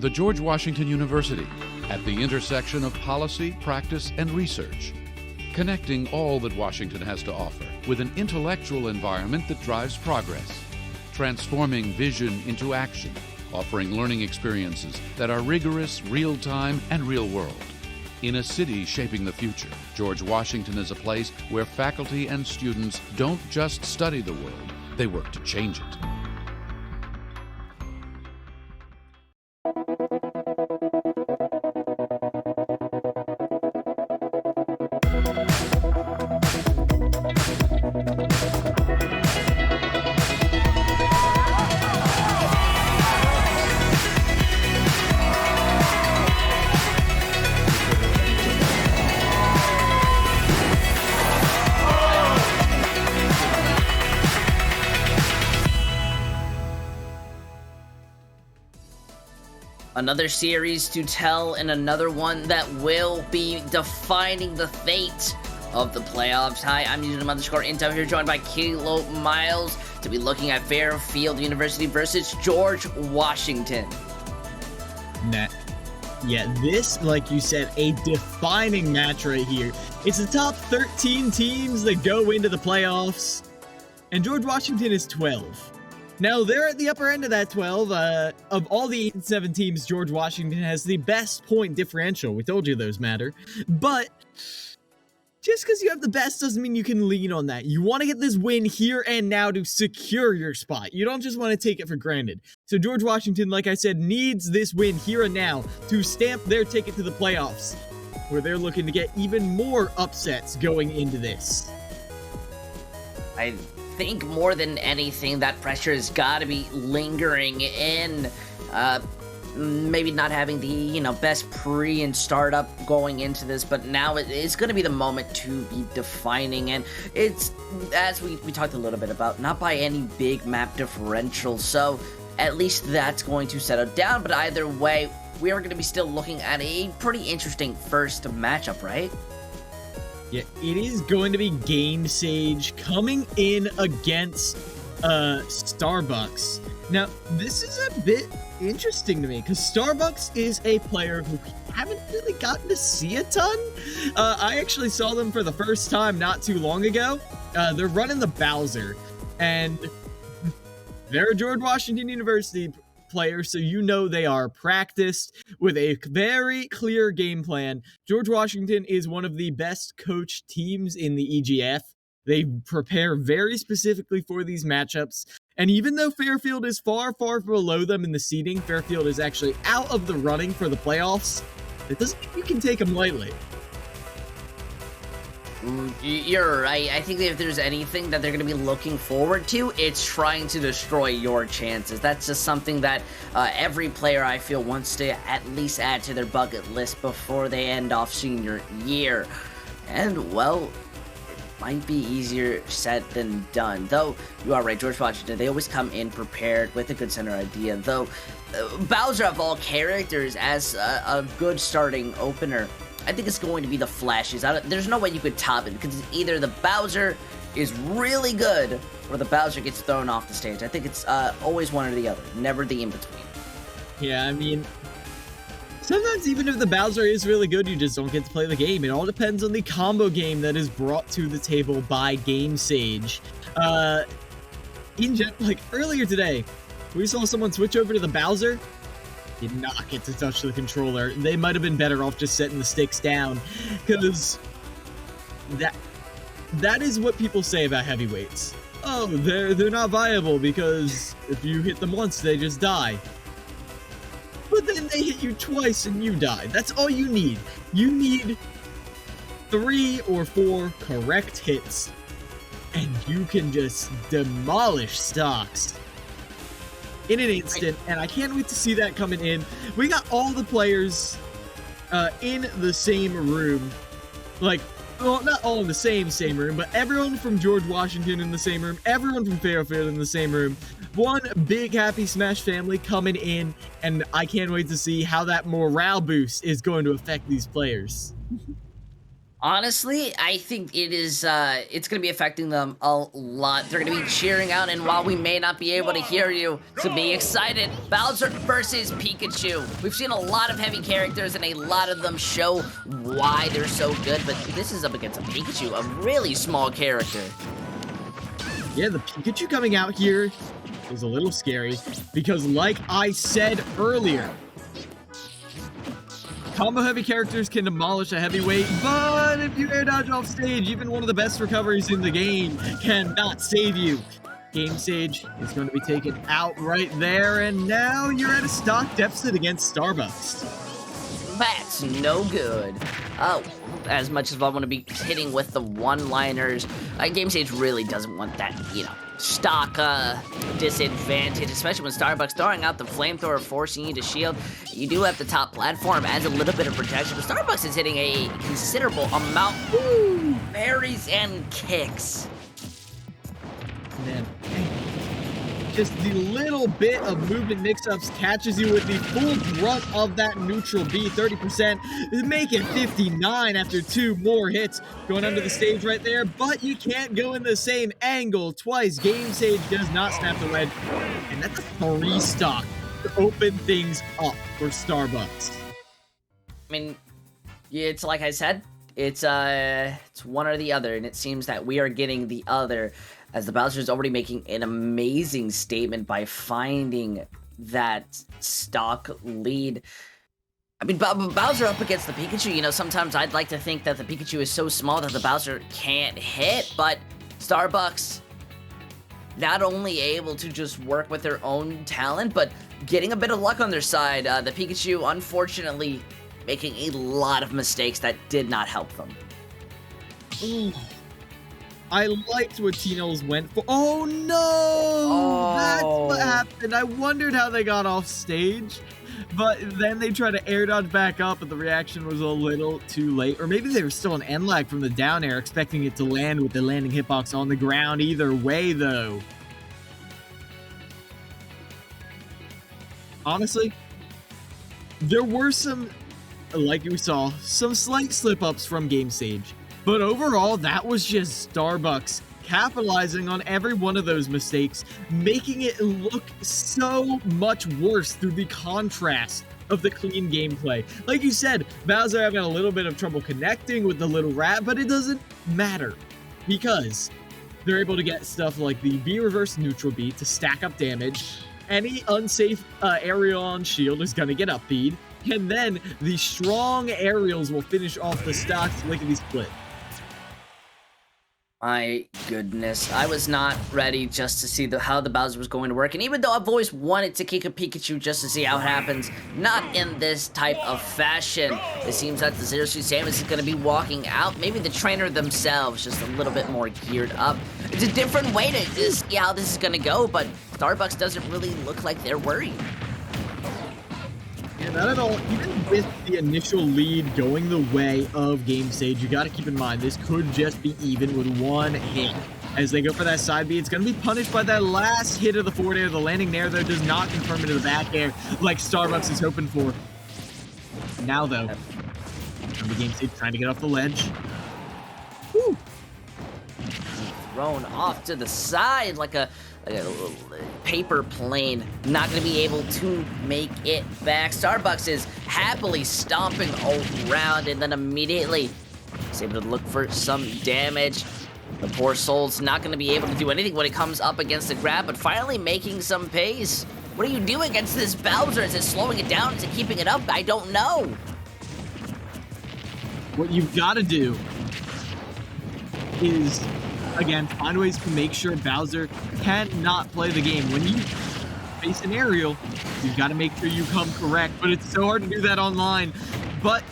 The George Washington University, at the intersection of policy, practice, and research, connecting all that Washington has to offer with an intellectual environment that drives progress, transforming vision into action, offering learning experiences that are rigorous, real-time, and real-world. In a city shaping the future, George Washington is a place where faculty and students don't just study the world, they work to change it. Another series to tell, and another one that will be defining the fate of the playoffs. Hi, I'm using _Intel here, joined by Kilo Miles, to be looking at Fairfield University versus George Washington. Yeah, this, like you said, a defining match right here. It's the top 13 teams that go into the playoffs, and George Washington is 12. Now, they're at the upper end of that 12. Of all the 8 and 7 teams, George Washington has the best point differential. We told you those matter. But just because you have the best doesn't mean you can lean on that. You want to get this win here and now to secure your spot. You don't just want to take it for granted. So George Washington, like I said, needs this win here and now to stamp their ticket to the playoffs, where they're looking to get even more upsets going into this. I think more than anything, that pressure has got to be lingering in. Maybe not having the, best pre and startup going into this, but now it's going to be the moment to be defining, and it's, as we talked a little bit about, not by any big map differential, so at least that's going to settle down. But either way, we are going to be still looking at a pretty interesting first matchup, right? Yeah, it is going to be Game Sage coming in against Starbucks. Now, this is a bit interesting to me, because Starbucks is a player who we haven't really gotten to see a ton. I actually saw them for the first time not too long ago. They're running the Bowser, and they're a George Washington University player, so you know they are practiced with a very clear game plan. George Washington is one of the best coached teams in the EGF. They prepare very specifically for these matchups, and even though Fairfield is far, far below them in the seeding, Fairfield is actually out of the running for the playoffs. It doesn't mean you can take them lightly. You're right. I think that if there's anything that they're going to be looking forward to, it's trying to destroy your chances. That's just something that every player, I feel, wants to at least add to their bucket list before they end off senior year. And, well, it might be easier said than done. Though, you are right, George Washington, they always come in prepared with a good center idea. Though, Bowser of all characters as a good starting opener, I think it's going to be the flashes. There's no way you could top it, because either the Bowser is really good or the Bowser gets thrown off the stage. I think it's always one or the other, never the in-between. Yeah, I mean, sometimes even if the Bowser is really good, you just don't get to play the game. It all depends on the combo game that is brought to the table by Game Sage. Like earlier today, we saw someone switch over to the Bowser. Did not get to touch the controller. They might have been better off just setting the sticks down, because that is what people say about heavyweights. Oh, they're not viable because if you hit them once, they just die. But then they hit you twice and you die. That's all you need. You need 3 or 4 correct hits, and you can just demolish stocks in an instant, and I can't wait to see that coming in. We got all the players in the same room. Like, well, not all in the same room, but everyone from George Washington in the same room, everyone from Fairfield in the same room. One big happy Smash family coming in, and I can't wait to see how that morale boost is going to affect these players. Honestly, I think it is, it's gonna be affecting them a lot. They're gonna be cheering out, and while we may not be able to hear you, so be excited. Bowser versus Pikachu. We've seen a lot of heavy characters, and a lot of them show why they're so good, but this is up against a Pikachu, a really small character. Yeah, the Pikachu coming out here is a little scary, because like I said earlier, combo heavy characters can demolish a heavyweight, but if you air dodge off stage, even one of the best recoveries in the game cannot save you. Game Sage is going to be taken out right there, and now you're at a stock deficit against Starbucks. That's no good. Oh, as much as I want to be hitting with the one-liners, Game Stage really doesn't want that, stock disadvantage, especially when Starbucks throwing out the flamethrower, forcing you to shield. You do have the top platform, adds a little bit of protection, but Starbucks is hitting a considerable amount. Ooh, parries and kicks. Man, just the little bit of movement mix-ups catches you with the full brunt of that neutral B, 30%, make it 59 after 2 more hits going under the stage right there, but you can't go in the same angle twice. Game Sage does not snap the ledge, and that's a 3 stock to open things up for Starbucks. I mean, it's like I said, it's one or the other, and it seems that we are getting the other, as the Bowser is already making an amazing statement by finding that stock lead. I mean, Bowser up against the Pikachu, sometimes I'd like to think that the Pikachu is so small that the Bowser can't hit, but Starbucks not only able to just work with their own talent, but getting a bit of luck on their side. The Pikachu, unfortunately, making a lot of mistakes that did not help them. Ooh. I liked what Tino's went for. Oh no! That's what happened. I wondered how they got off stage, but then they tried to air dodge back up, but the reaction was a little too late. Or maybe they were still an end lag from the down air, expecting it to land with the landing hitbox on the ground. Either way, though. Honestly, there were some, like we saw, some slight slip-ups from Game Sage. But overall, that was just Starbucks capitalizing on every one of those mistakes, making it look so much worse through the contrast of the clean gameplay. Like you said, Bowser having a little bit of trouble connecting with the little rat, but it doesn't matter because they're able to get stuff like the B reverse neutral B to stack up damage. Any unsafe aerial on shield is going to get up bead, and then the strong aerials will finish off the stocks lickety split. My goodness, I was not ready just to see how the Bowser was going to work, and even though I've always wanted to kick a Pikachu just to see how it happens, not in this type of fashion. It seems that the Zero Suit Samus is going to be walking out, maybe the trainer themselves just a little bit more geared up. It's a different way to see how this is going to go, but Starbucks doesn't really look like they're worried. Yeah, not at all. Even with the initial lead going the way of Game Sage, you got to keep in mind this could just be even with one hit. As they go for that side B, it's going to be punished by that last hit of the forward air. The landing nair, though, does not confirm into the back air like Starbucks is hoping for. Now, though, the Game Sage trying to get off the ledge. Woo! Thrown off to the side like a paper plane, not going to be able to make it back. Starbucks is happily stomping around and then immediately is able to look for some damage. The poor soul's not going to be able to do anything when it comes up against the grab, but finally making some pace. What are you doing against this Bowser? Is it slowing it down? Is it keeping it up? I don't know. What you've got to do is, again, find ways to make sure Bowser cannot play the game. When you face an aerial, you've got to make sure you come correct, but it's so hard to do that online. But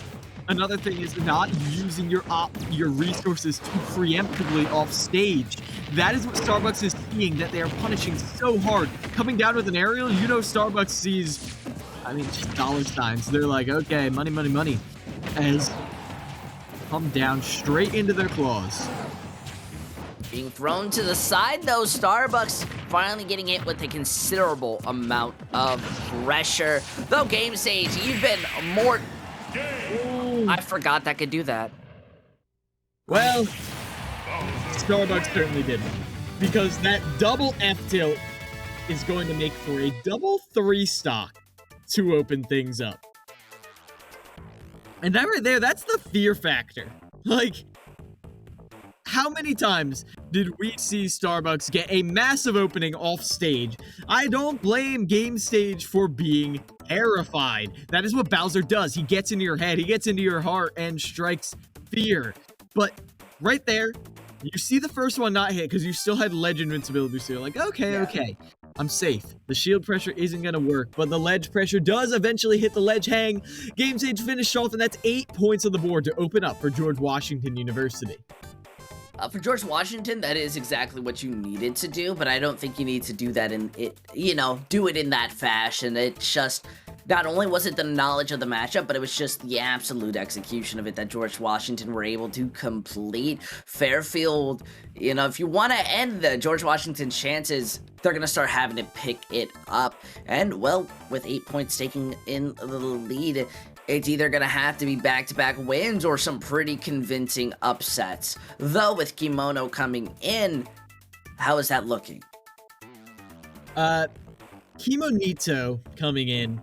another thing is not using your resources too preemptively off stage. That is what Starbucks is seeing, that they are punishing so hard. Coming down with an aerial, Starbucks sees, just dollar signs. They're like, okay, money, money, money, as come down straight into their claws. Being thrown to the side, though, Starbucks finally getting hit with a considerable amount of pressure. Though, Game Sage, you've been more... Ooh, I forgot that could do that. Well, Starbucks certainly didn't. Because that double F tilt is going to make for a double 3 stock to open things up. And that right there, that's the fear factor. Like, how many times did we see Starbucks get a massive opening off stage? I don't blame Game Stage for being terrified. That is what Bowser does. He gets into your head, he gets into your heart, and strikes fear. But right there, you see the first one not hit because you still had ledge invincibility, so you're like, okay, I'm safe. The shield pressure isn't going to work, but the ledge pressure does eventually hit the ledge hang. Game Stage finished off, and that's 8 points on the board to open up for George Washington University. For George Washington, that is exactly what you needed to do, but I don't think you need to do that do it in that fashion. It's just, not only was it the knowledge of the matchup, but it was just the absolute execution of it that George Washington were able to complete. Fairfield, if you want to end the George Washington's chances, they're going to start having to pick it up. And, well, with 8 points taking in the lead, it's either going to have to be back-to-back wins or some pretty convincing upsets. Though, with Kimono coming in, how is that looking? Kimonito coming in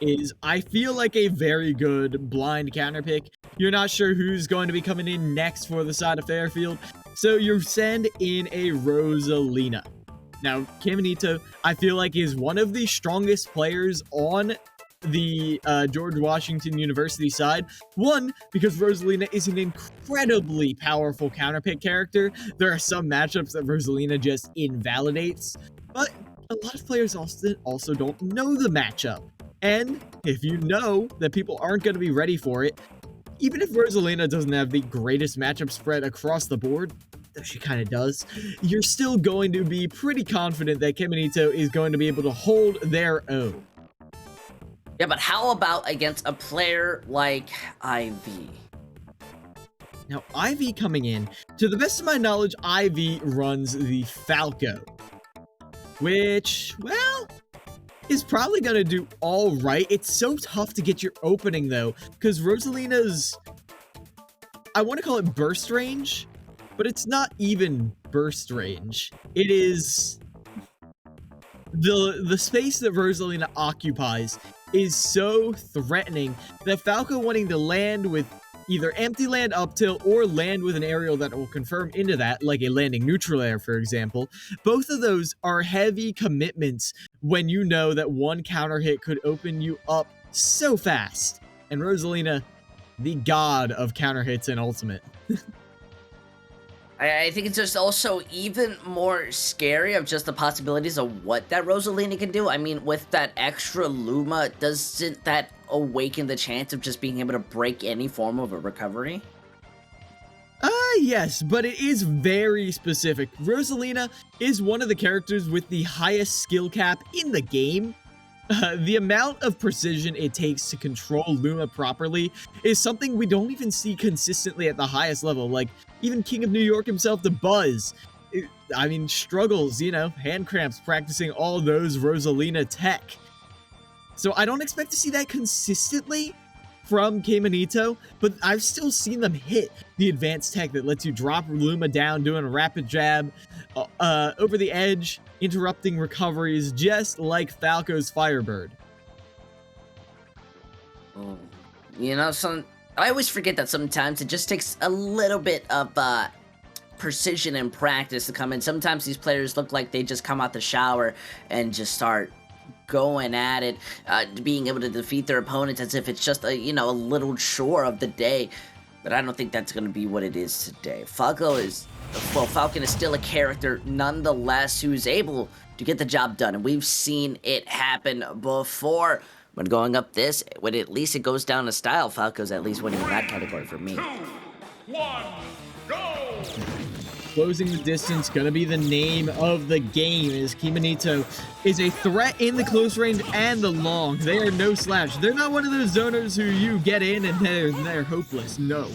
is, I feel like, a very good blind counter pick. You're not sure who's going to be coming in next for the side of Fairfield, so you send in a Rosalina. Now, Kimonito, I feel like, is one of the strongest players on the George Washington University side. One, because Rosalina is an incredibly powerful counterpick character. There are some matchups that Rosalina just invalidates, but a lot of players also don't know the matchup. And if you know that people aren't going to be ready for it, even if Rosalina doesn't have the greatest matchup spread across the board, though she kind of does, you're still going to be pretty confident that Kimonito is going to be able to hold their own. Yeah, but how about against a player like Ivy? Now, Ivy coming in, to the best of my knowledge, Ivy runs the Falco, which, well, is probably going to do all right. It's so tough to get your opening, though, because Rosalina's, I want to call it burst range, but it's not even burst range. It is the space that Rosalina occupies is so threatening that Falco wanting to land with either empty land up tilt or land with an aerial that will confirm into that, like a landing neutral air, for example. Both of those are heavy commitments when you know that one counter hit could open you up so fast. And Rosalina, the god of counter hits in Ultimate. I think it's just also even more scary of just the possibilities of what that Rosalina can do. I mean, with that extra Luma, doesn't that awaken the chance of just being able to break any form of a recovery? Yes, but it is very specific. Rosalina is one of the characters with the highest skill cap in the game. The amount of precision it takes to control Luma properly is something we don't even see consistently at the highest level. Like, even King of New York himself, the Buzz, struggles, hand cramps practicing all those Rosalina tech. So I don't expect to see that consistently from Kimonito, but I've still seen them hit the advanced tech that lets you drop Luma down, doing a rapid jab over the edge, interrupting recoveries, just like Falco's Firebird. Oh. I always forget that sometimes it just takes a little bit of precision and practice to come in. Sometimes these players look like they just come out the shower and just start going at it, being able to defeat their opponents as if it's just a little chore of the day. But I don't think that's going to be what it is today. Falcon is still a character nonetheless who's able to get the job done, and we've seen it happen before. When going up this, when at least it goes down to style, Falco's at least winning in that category for me. 2, 1, go! Closing the distance, gonna be the name of the game, as Kimonito is a threat in the close range and the long. They are no slouch. They're not one of those zoners who you get in and they're hopeless. No.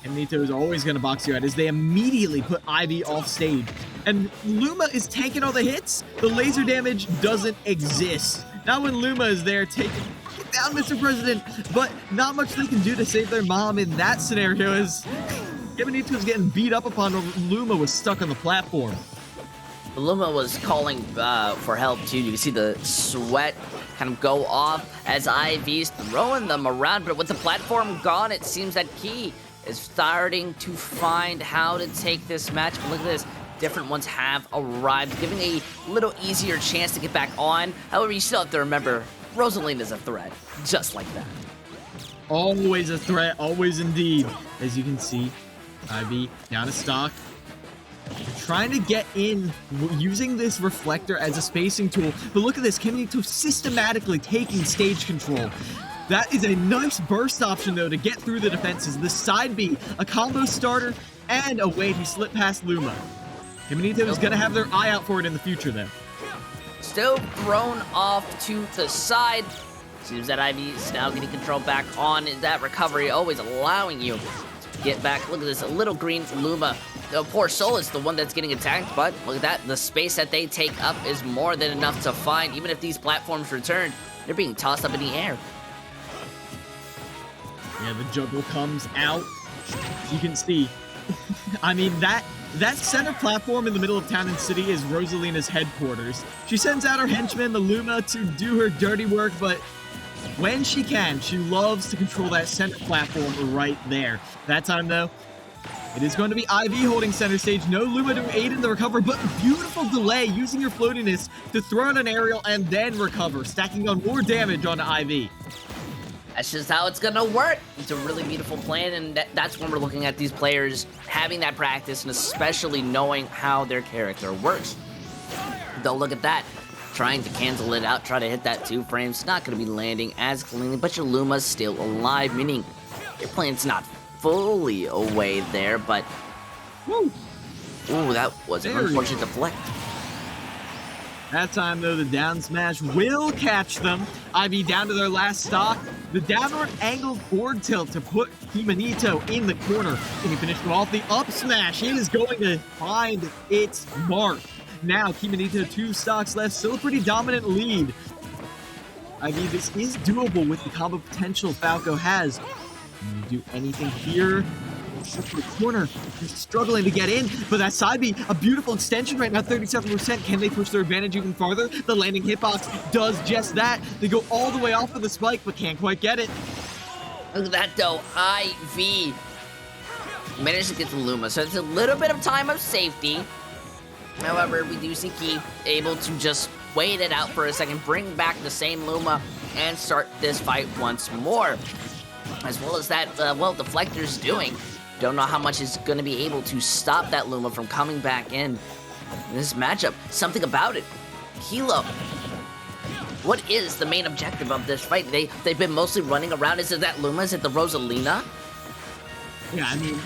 Kimonito is always gonna box you out as they immediately put Ivy off stage. And Luma is tanking all the hits. The laser damage doesn't exist. Not when Luma is there taking down Mr. President, but not much they can do to save their mom in that scenario, as Kiminito's getting beat up upon. Luma was stuck on the platform. Luma was calling for help too. You can see the sweat kind of go off as Ivy's throwing them around, but with the platform gone, it seems that Key is starting to find how to take this match. But look at this. Different ones have arrived, giving a little easier chance to get back on. However, you still have to remember, Rosalina's a threat, just like that. Always a threat, always indeed. As you can see, Ivy down to stock. Trying to get in using this reflector as a spacing tool. But look at this, Kiminito systematically taking stage control. That is a nice burst option, though, to get through the defenses. The side B, a combo starter, and a way to slip past Luma. Kiminito is going to have their eye out for it in the future, though. Still thrown off to the side. Seems that Ivy is now getting control back on that recovery, always allowing you to get back. Look at this, a little green Luma. The poor Soul is the one that's getting attacked, but look at that. The space that they take up is more than enough to find. Even if these platforms return, they're being tossed up in the air. Yeah, the juggle comes out. You can see. I mean, that center platform in the middle of town and city is Rosalina's headquarters. She sends out her henchman, the Luma, to do her dirty work, but when she can, she loves to control that center platform right there. That time, though, it is going to be Ivy holding center stage. No Luma to aid in the recovery, but beautiful delay using your floatiness to throw out an aerial and then recover, stacking on more damage onto Ivy. That's just how it's gonna work. It's a really beautiful plan, and that's when we're looking at these players having that practice and especially knowing how their character works. Though look at that. Trying to cancel it out, try to hit that 2 frames. Not gonna be landing as cleanly, but your Luma's still alive, meaning your plan's not fully away there, but woo. Ooh, that was an unfortunate deflect. That time, though, the down smash will catch them. Ivy down to their last stock. The downward angled forward tilt to put Kiminito in the corner. Can he finish him off? The up smash is going to find its mark. Now, Kiminito 2 stocks left. Still a pretty dominant lead. Ivy, this is doable with the combo potential Falco has. Can you do anything here? The corner is struggling to get in, but that side B, a beautiful extension right now, 37%. Can they push their advantage even farther? The landing hitbox does just that. They go all the way off of the spike, but can't quite get it. Look at that though, Ivy managed to get the Luma, so it's a little bit of time of safety. However, we do see Key able to just wait it out for a second, bring back the same Luma, and start this fight once more. As well as that, well, Deflector's doing. Don't know how much is going to be able to stop that Luma from coming back in this matchup. Something about it. Kilo. What is the main objective of this fight? They've been mostly running around. Is it that Luma? Is it the Rosalina? Yeah, I mean,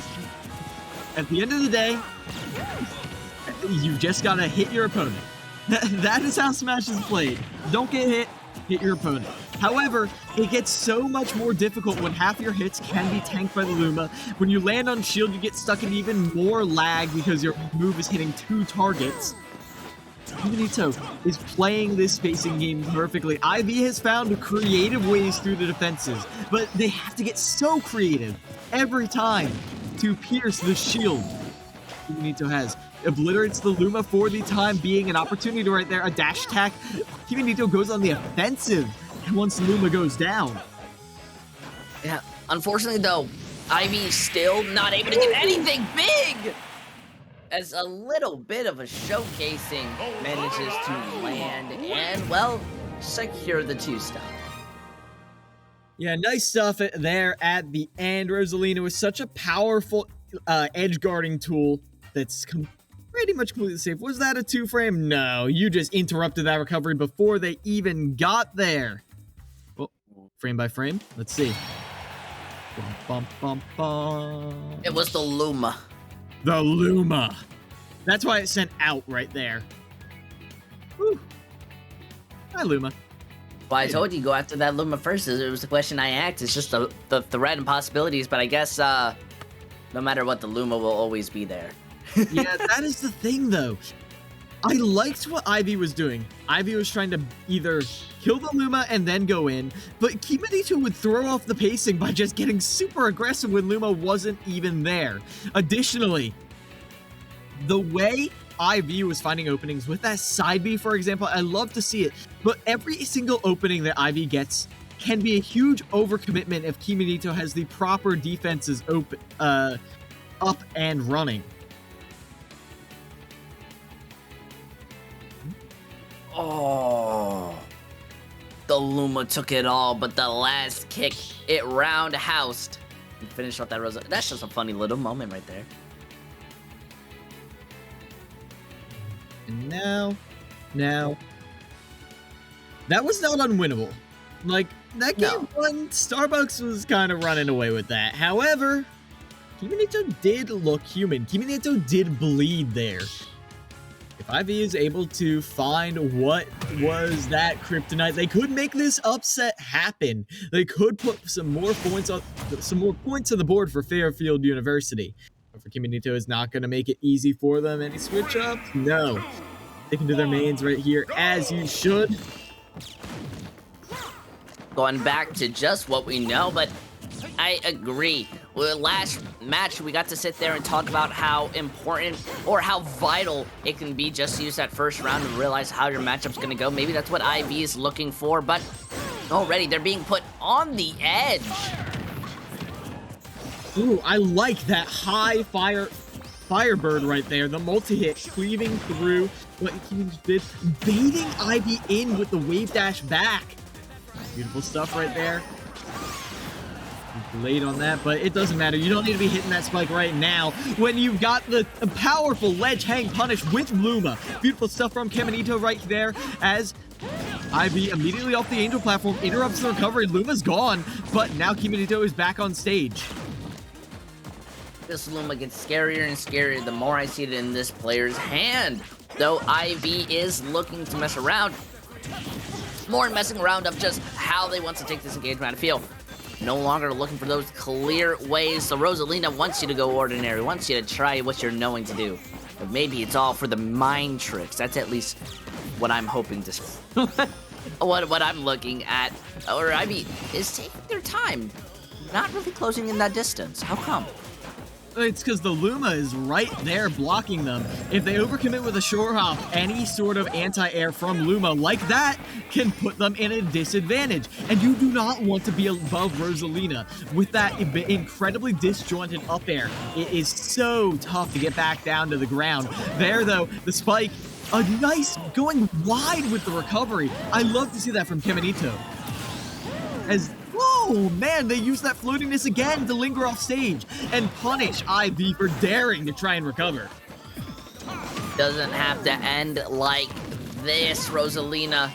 at the end of the day, you just got to hit your opponent. That is how Smash is played. Don't get hit, hit your opponent. However, it gets so much more difficult when half your hits can be tanked by the Luma. When you land on shield, you get stuck in even more lag because your move is hitting 2 targets. Kiminito is playing this spacing game perfectly. Ivy has found creative ways through the defenses, but they have to get so creative every time to pierce the shield. Kiminito has obliterates the Luma for the time being, an opportunity right there, a dash attack. Kiminito goes on the offensive once Luma goes down. Yeah, unfortunately though, Ivy still not able to get anything big! As a little bit of a showcasing manages to land and, well, secure the 2-stop. Yeah, nice stuff there at the end. Rosalina was such a powerful edge guarding tool that's pretty much completely safe. Was that a 2-frame? No, you just interrupted that recovery before they even got there. Well, frame by frame, let's see. Bum, bum, bum, bum. It was the Luma. The Luma. That's why it sent out right there. Whew. Hi, Luma. Well, I told you go after that Luma first. It was the question I asked. It's just the threat and possibilities, but I guess no matter what, the Luma will always be there. Yeah, that is the thing, though. I liked what Ivy was doing. Ivy was trying to either kill the Luma and then go in, but Kiminito would throw off the pacing by just getting super aggressive when Luma wasn't even there. Additionally, the way IV was finding openings with that side B, for example, I love to see it, but every single opening that IV gets can be a huge overcommitment if Kiminito has the proper defenses open, up and running. Oh, the Luma took it all, but the last kick, it roundhoused and finished off that Rosa. That's just a funny little moment right there. And now, that was not unwinnable. Like, that game one, Starbucks was kind of running away with that. However, Kiminito did look human. Kiminito did bleed there. If IV is able to find what was that kryptonite, they could make this upset happen. They could put some more points on the board for Fairfield University. But for Kiminito, is not going to make it easy for them. Any switch up? No. They can do their mains right here, as you should. Going back to just what we know, but I agree. Well, last match, we got to sit there and talk about how important or how vital it can be just to use that first round and realize how your matchup's going to go. Maybe that's what IV is looking for, but already they're being put on the edge. Ooh, I like that high Firebird right there. The multi-hit cleaving through what he did, baiting IV in with the wave dash back. Beautiful stuff right there. Late on that, but it doesn't matter. You don't need to be hitting that spike right now when you've got the powerful ledge hang punish with Luma. Beautiful stuff from Kiminito right there as IV immediately off the Angel platform interrupts the recovery. Luma's gone, but now Kiminito is back on stage. This Luma gets scarier and scarier the more I see it in this player's hand. Though IV is looking to mess around. More messing around of just how they want to take this engagement. I feel no longer looking for those clear ways. So Rosalina wants you to go ordinary, wants you to try what you're knowing to do. But maybe it's all for the mind tricks. That's at least what I'm hoping to what I'm looking at. Or Ivy is taking their time, not really closing in that distance. How come? It's because the Luma is right there blocking them. If they overcommit with a short hop, any sort of anti-air from Luma like that can put them in a disadvantage. And you do not want to be above Rosalina with that incredibly disjointed up air. It is so tough to get back down to the ground. There, though, the spike, a nice going wide with the recovery. I love to see that from Kiminito. As oh man, they use that floatiness again to linger off stage and punish IV for daring to try and recover. Doesn't have to end like this, Rosalina.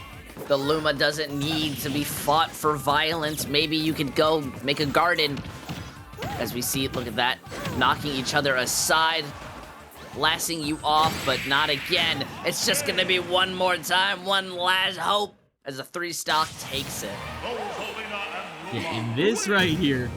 The Luma doesn't need to be fought for violence. Maybe you could go make a garden. As we see, look at that, knocking each other aside, blasting you off, but not again. It's just gonna be one more time, one last hope as the 3-stock takes it. Yeah, and this right here,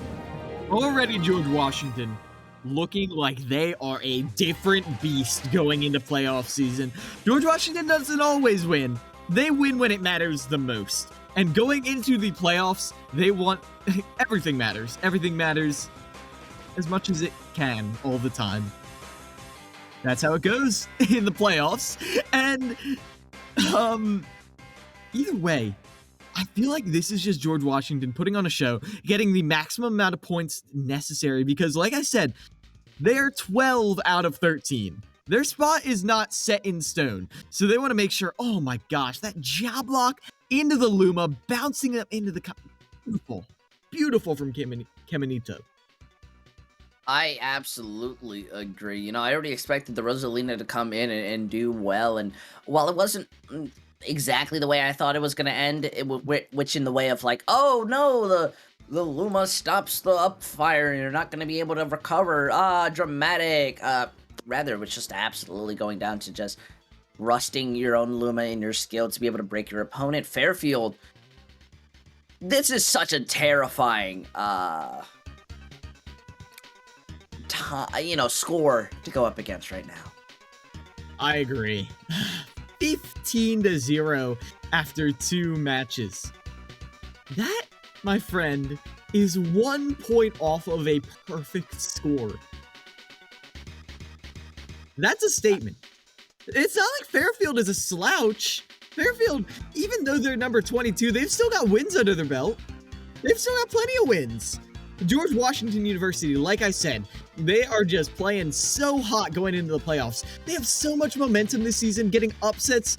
already George Washington looking like they are a different beast going into playoff season. George Washington doesn't always win. They win when it matters the most. And going into the playoffs, they want everything matters. Everything matters as much as it can all the time. That's how it goes in the playoffs. And either way, I feel like this is just George Washington putting on a show, getting the maximum amount of points necessary because, like I said, they're 12 out of 13. Their spot is not set in stone, so they want to make sure, oh my gosh, that jab block into the Luma, bouncing them into the cup. Beautiful. Beautiful from Kiminito. I absolutely agree. You know, I already expected the Rosalina to come in and do well, and while it wasn't exactly the way I thought it was going to end, which in the way of like, oh no, the Luma stops the up fire and you're not going to be able to recover. Dramatic. Rather, it was just absolutely going down to just rusting your own Luma in your skill to be able to break your opponent. Fairfield, this is such a terrifying, score to go up against right now. I agree. 15-0 after 2 matches. That, my friend, is 1 point off of a perfect score. That's a statement. It's not like Fairfield is a slouch. Fairfield, even though they're number 22, they've still got wins under their belt. They've still got plenty of wins. George Washington University, like I said, they are just playing so hot going into the playoffs. They have so much momentum this season, getting upsets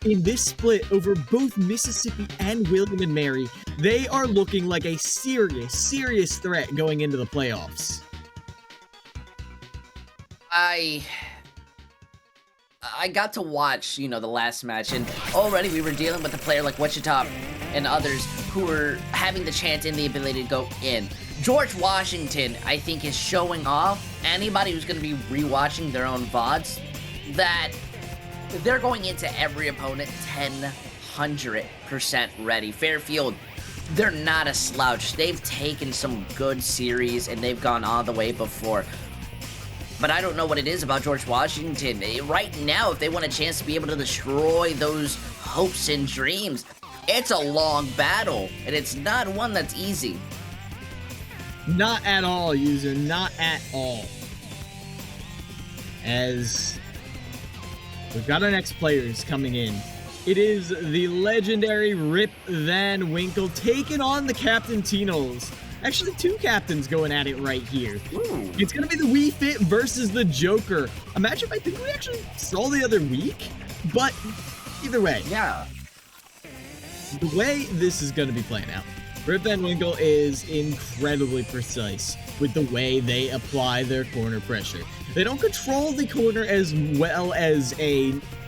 in this split over both Mississippi and William and Mary. They are looking like a serious threat going into the playoffs. I got to watch, the last match, and already we were dealing with a player like Wichita and others who were having the chance and the ability to go in. George Washington, I think, is showing off anybody who's going to be rewatching their own VODs that they're going into every opponent 100% ready. Fairfield, they're not a slouch. They've taken some good series and they've gone all the way before. But I don't know what it is about George Washington. Right now, if they want a chance to be able to destroy those hopes and dreams, it's a long battle, and it's not one that's easy. Not at all, user. Not at all. As we've got our next players coming in. It is the legendary Rip Van Winkle taking on the Captain Tinols. Actually, 2 captains going at it right here. Ooh. It's going to be the Wii Fit versus the Joker. A matchup I think we actually saw the other week, but either way. Yeah. The way this is going to be playing out, Rip Van Winkle is incredibly precise with the way they apply their corner pressure. They don't control the corner as well as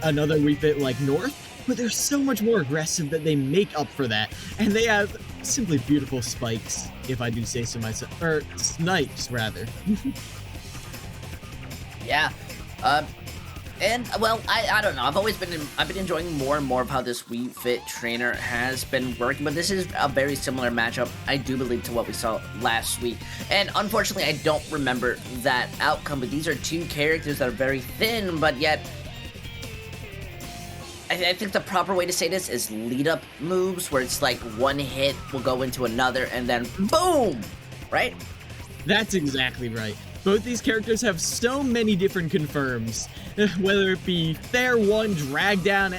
another Wii Fit like North, but they're so much more aggressive that they make up for that. And they have simply beautiful spikes, if I do say so myself. Or snipes, rather. Yeah. And, well, I don't know. I've been enjoying more and more of how this Wii Fit trainer has been working, but this is a very similar matchup, I do believe, to what we saw last week. And unfortunately, I don't remember that outcome, but these are 2 characters that are very thin, but yet I think the proper way to say this is lead-up moves, where it's like one hit will go into another, and then boom! Right? That's exactly right. Both these characters have so many different confirms, whether it be fair one, drag down,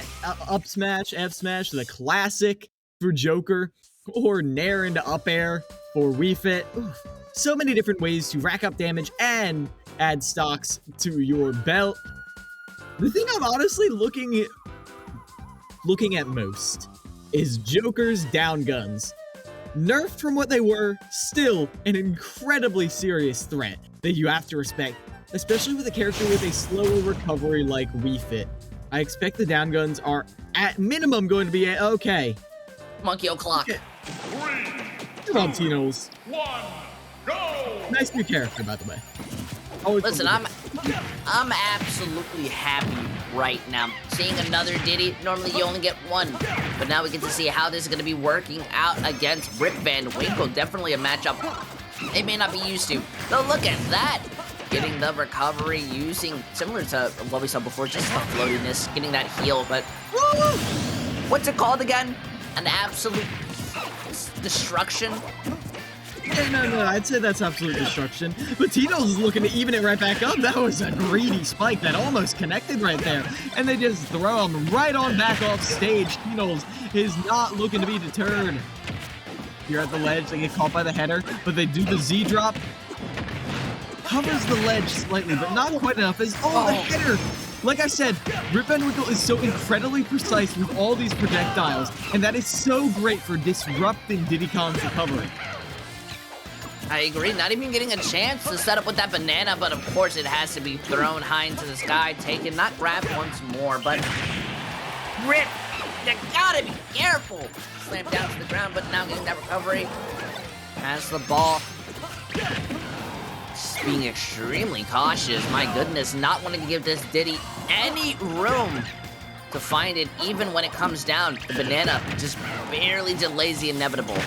up smash, F smash, the classic for Joker, or nair into up air for Wii Fit. So many different ways to rack up damage and add stocks to your belt. The thing I'm honestly looking at most is Joker's down guns. Nerfed from what they were, still an incredibly serious threat that you have to respect, especially with a character with a slower recovery like Wii Fit. I expect the down guns are at minimum going to be okay. Monkey o'clock. Okay. Come on, Tinols. 1, go! Nice new character, by the way. Always Listen, I'm absolutely happy right now. Seeing another Diddy, normally you only get one, but now we get to see how this is going to be working out against Rip Van Winkle. Definitely a matchup they may not be used to. Though look at that! Getting the recovery using, similar to what we saw before, just the floatiness, getting that heal, but what's it called again? An absolute destruction? No, I'd say that's absolute destruction. But Tino's is looking to even it right back up. That was a greedy spike that almost connected right there. And they just throw him right on back off stage. Tino's is not looking to be deterred. You're at the ledge, they get caught by the header, but they do the Z drop. Covers the ledge slightly, but not quite enough. The header! Like I said, Rip Van Winkle is so incredibly precise with all these projectiles, and that is so great for disrupting Diddy Kong's recovery. I agree, not even getting a chance to set up with that banana, but of course it has to be thrown high into the sky, taken, not grabbed once more, but Rip, you gotta be careful! Slammed down to the ground, but now getting that recovery. Has the ball. Just being extremely cautious, my goodness, not wanting to give this Diddy any room to find it, even when it comes down. The banana just barely delays the inevitable.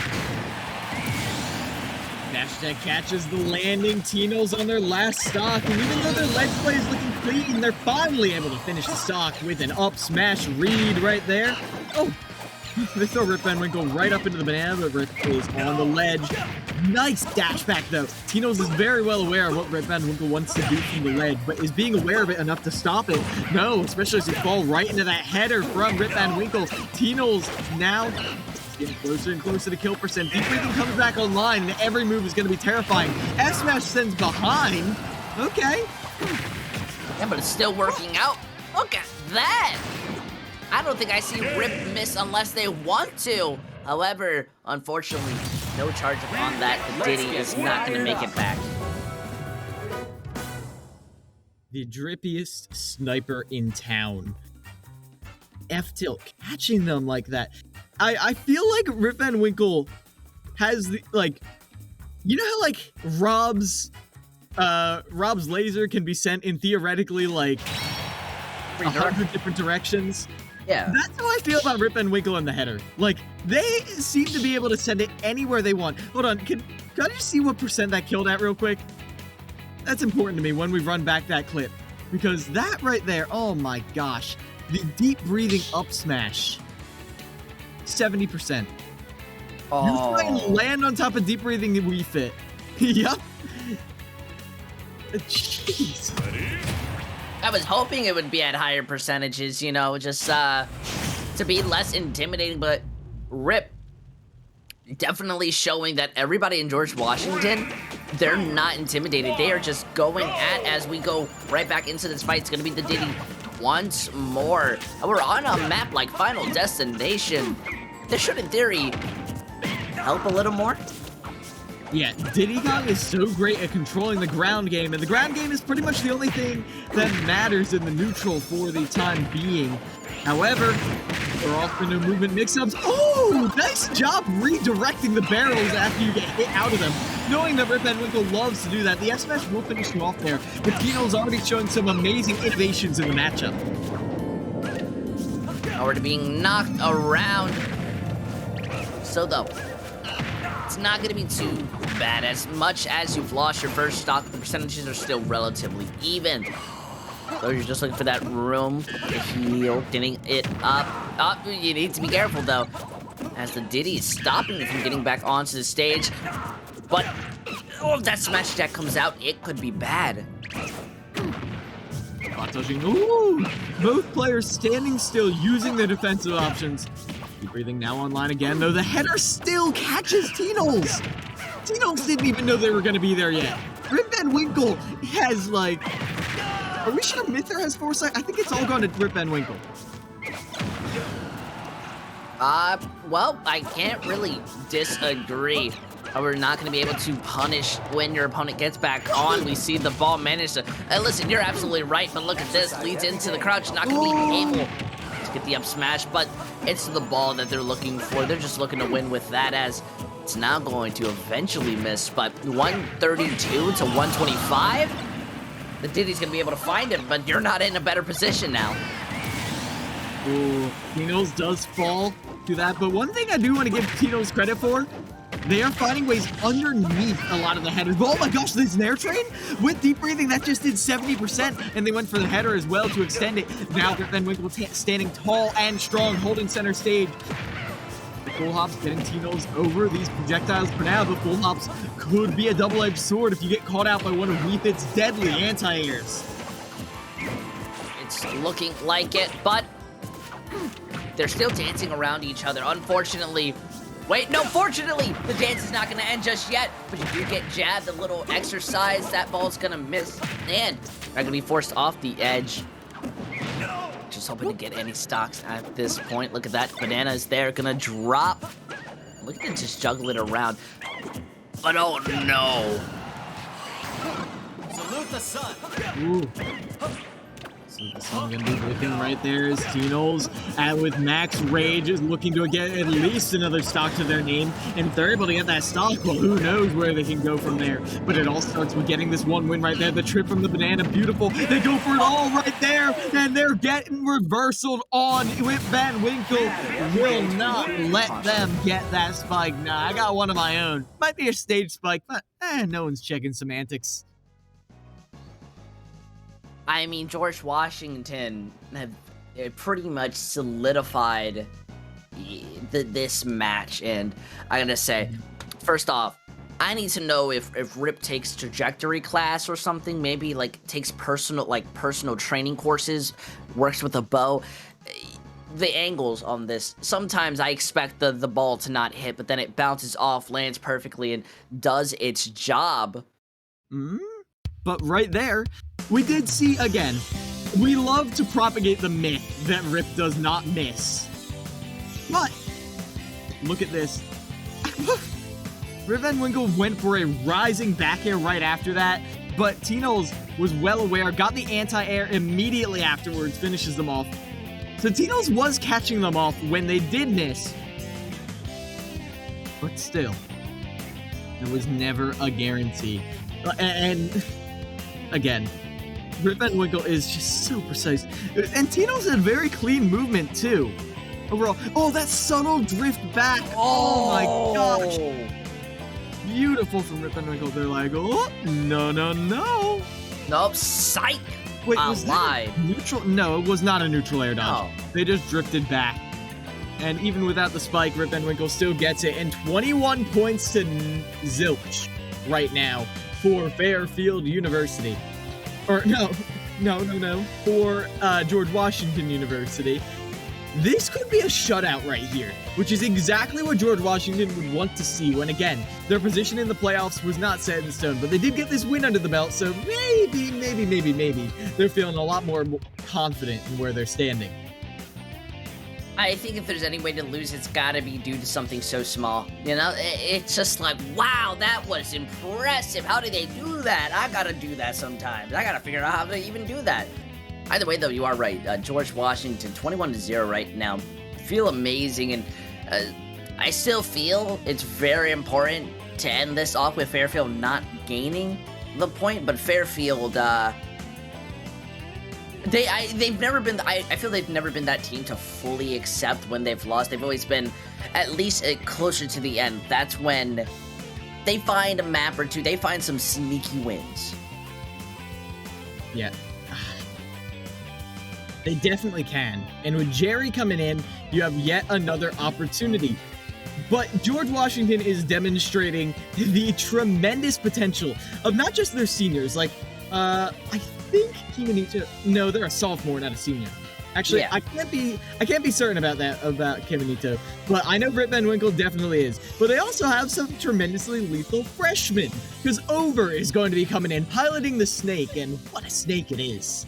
Hashtag catches the landing. Tino's on their last stock, and even though their ledge play is looking clean, they're finally able to finish the stock with an up smash read right there. Oh, they throw Rip Van Winkle right up into the banana, but Rip is on the ledge. Nice dash back though. Tino's is very well aware of what Rip Van Winkle wants to do from the ledge, but is being aware of it enough to stop it? No, especially as you fall right into that header from Rip Van Winkle. Tino's now getting closer and closer to kill percent. Deep breathing comes back online, and every move is going to be terrifying. F-Smash sends behind. Okay. Yeah, but it's still working out. Look at that! I don't think I see Rip miss unless they want to. However, unfortunately, no charge up on that. The Diddy is not going to make it back. The drippiest sniper in town. F-Tilt catching them like that. I feel like Rip Van Winkle has the, like, you know how like Rob's laser can be sent in theoretically like 100 different directions? Yeah. That's how I feel about Rip Van Winkle and the header. Like, they seem to be able to send it anywhere they want. Hold on, can I just see what percent that killed at real quick? That's important to me when we run back that clip. Because that right there, oh my gosh. The deep breathing up smash. 70%. Oh. You try and land on top of deep breathing Wii Fit. Yup. Jeez. I was hoping it would be at higher percentages, you know, just to be less intimidating, but Rip definitely showing that everybody in George Washington, they're not intimidated. They are just going at, as we go right back into this fight, it's going to be the Diddy once more. We're on a map like Final Destination. This should, in theory, help a little more. Yeah, Diddy Kong is so great at controlling the ground game, and the ground game is pretty much the only thing that matters in the neutral for the time being. However, we're off into movement mix-ups. Oh, nice job redirecting the barrels after you get hit out of them. Knowing that Rip Van Winkle loves to do that, the S-Smash will finish you off there, but Tino's already showing some amazing innovations in the matchup. Already being knocked around. So though, it's not going to be too bad. As much as you've lost your first stock, the percentages are still relatively even. So you're just looking for that room to heal, getting it up. You need to be careful though, as the Diddy is stopping you from getting back onto the stage. But if that smash attack comes out, it could be bad. Ooh, both players standing still, using their defensive options. Deep breathing now online again, though the header still catches Tino's. Tino's didn't even know they were going to be there yet. Rip Van Winkle has, like... Are we sure Mither has foresight? I think it's all gone to Rip Van Winkle. Well, I can't really disagree. We're not going to be able to punish when your opponent gets back on. We see the ball manage to... listen, you're absolutely right, but look at this. Leads into the crouch. Not going to be able to get the up smash, but it's the ball that they're looking for. They're just looking to win with that, as it's now going to eventually miss. But 132 to 125? The Diddy's going to be able to find him, but you're not in a better position now. Ooh, Tino's does fall to that, but one thing I do want to give Tino's credit for, they are finding ways underneath a lot of the headers. But oh my gosh, this Nair Train with deep breathing, that just did 70%, and they went for the header as well to extend it. Now Rip Van Winkle standing tall and strong, holding center stage. The full hops getting Tino's over these projectiles for now, but full hops could be a double-edged sword if you get caught out by one of Wii Fit's deadly anti-airs. It's looking like it, but they're still dancing around each other. Unfortunately, wait, no, fortunately, the dance is not going to end just yet, but you do get jabbed, a little exercise, that ball's going to miss, and they're going to be forced off the edge. Just hoping to get any stocks at this point. Look at that, banana is there, going to drop. Look at it just juggle it around. But oh no. Salute the sun. Ooh. So I'm going to be whipping right there is T-Knowles, and with Max Rage is looking to get at least another stock to their name, and if they're able to get that stock, well, who knows where they can go from there. But it all starts with getting this one win right there, the trip from the banana, beautiful. They go for it all right there, and they're getting reversaled on. Whip Van Winkle will not let them get that spike. Nah, I got one of my own. Might be a stage spike, but no one's checking semantics. I mean, George Washington have pretty much solidified this match, and I gotta say, first off, I need to know if Rip takes trajectory class or something, maybe like takes personal training courses, works with a bow. The angles on this, sometimes I expect the ball to not hit, but then it bounces off, lands perfectly, and does its job. But right there, we did see, again, we love to propagate the myth that Rip does not miss. But, look at this. Rip Van Winkle went for a rising back air right after that, but T-Knowles was well aware, got the anti-air immediately afterwards, finishes them off. So T-Knowles was catching them off when they did miss. But still, it was never a guarantee. And again, Rip Van Winkle is just so precise. And T-Knowles had very clean movement too. Overall, oh, that subtle drift back. Oh my gosh. Beautiful from Rip Van Winkle. They're like, oh, no. Nope, psych. Wait, was that neutral? No, it was not a neutral air dodge. No. They just drifted back. And even without the spike, Rip Van Winkle still gets it. And 21 points to zilch right now for Fairfield University. Or no. For George Washington University. This could be a shutout right here, which is exactly what George Washington would want to see when, again, their position in the playoffs was not set in stone, but they did get this win under the belt, so maybe they're feeling a lot more confident in where they're standing. I think if there's any way to lose, it's gotta be due to something so small. You know, it's just like, wow, that was impressive. How did they do that? I gotta do that sometimes. I gotta figure out how to even do that. Either way, though, you are right. George Washington, 21-0 right now. Feel amazing, and I still feel it's very important to end this off with Fairfield not gaining the point, but Fairfield, they've never been, I feel they've never been that team to fully accept when they've lost. They've always been at least closer to the end. That's when they find a map or two, they find some sneaky wins. Yeah. They definitely can. And with Jerry coming in, you have yet another opportunity. But George Washington is demonstrating the tremendous potential of not just their seniors. Like, I think Kimonito. No, they're a sophomore, not a senior. Actually, yeah. I can't be certain about that, about Kimonito. But I know Rip Van Winkle definitely is. But they also have some tremendously lethal freshmen. Because Over is going to be coming in, piloting the snake, and what a snake it is.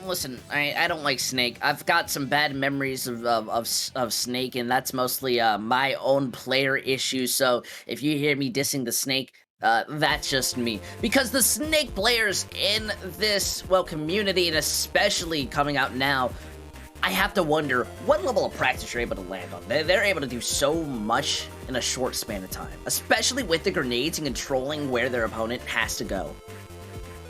Listen, I don't like Snake. I've got some bad memories of Snake, and that's mostly, my own player issues, so if you hear me dissing the Snake, that's just me. Because the Snake players in this, well, community, and especially coming out now, I have to wonder what level of practice you're able to land on. They're able to do so much in a short span of time, especially with the grenades and controlling where their opponent has to go.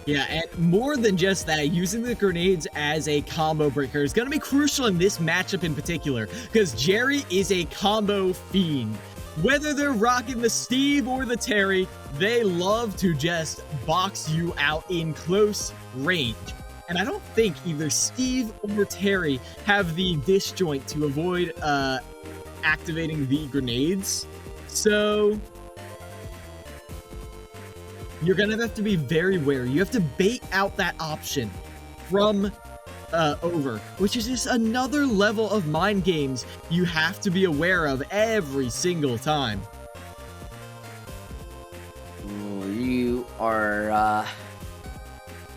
Yeah, and more than just that, using the grenades as a combo breaker is going to be crucial in this matchup in particular, because Jerry is a combo fiend. Whether they're rocking the Steve or the Terry, they love to just box you out in close range. And I don't think either Steve or Terry have the disjoint to avoid activating the grenades. So you're going to have to be very wary. You have to bait out that option from Over, which is just another level of mind games you have to be aware of every single time. You are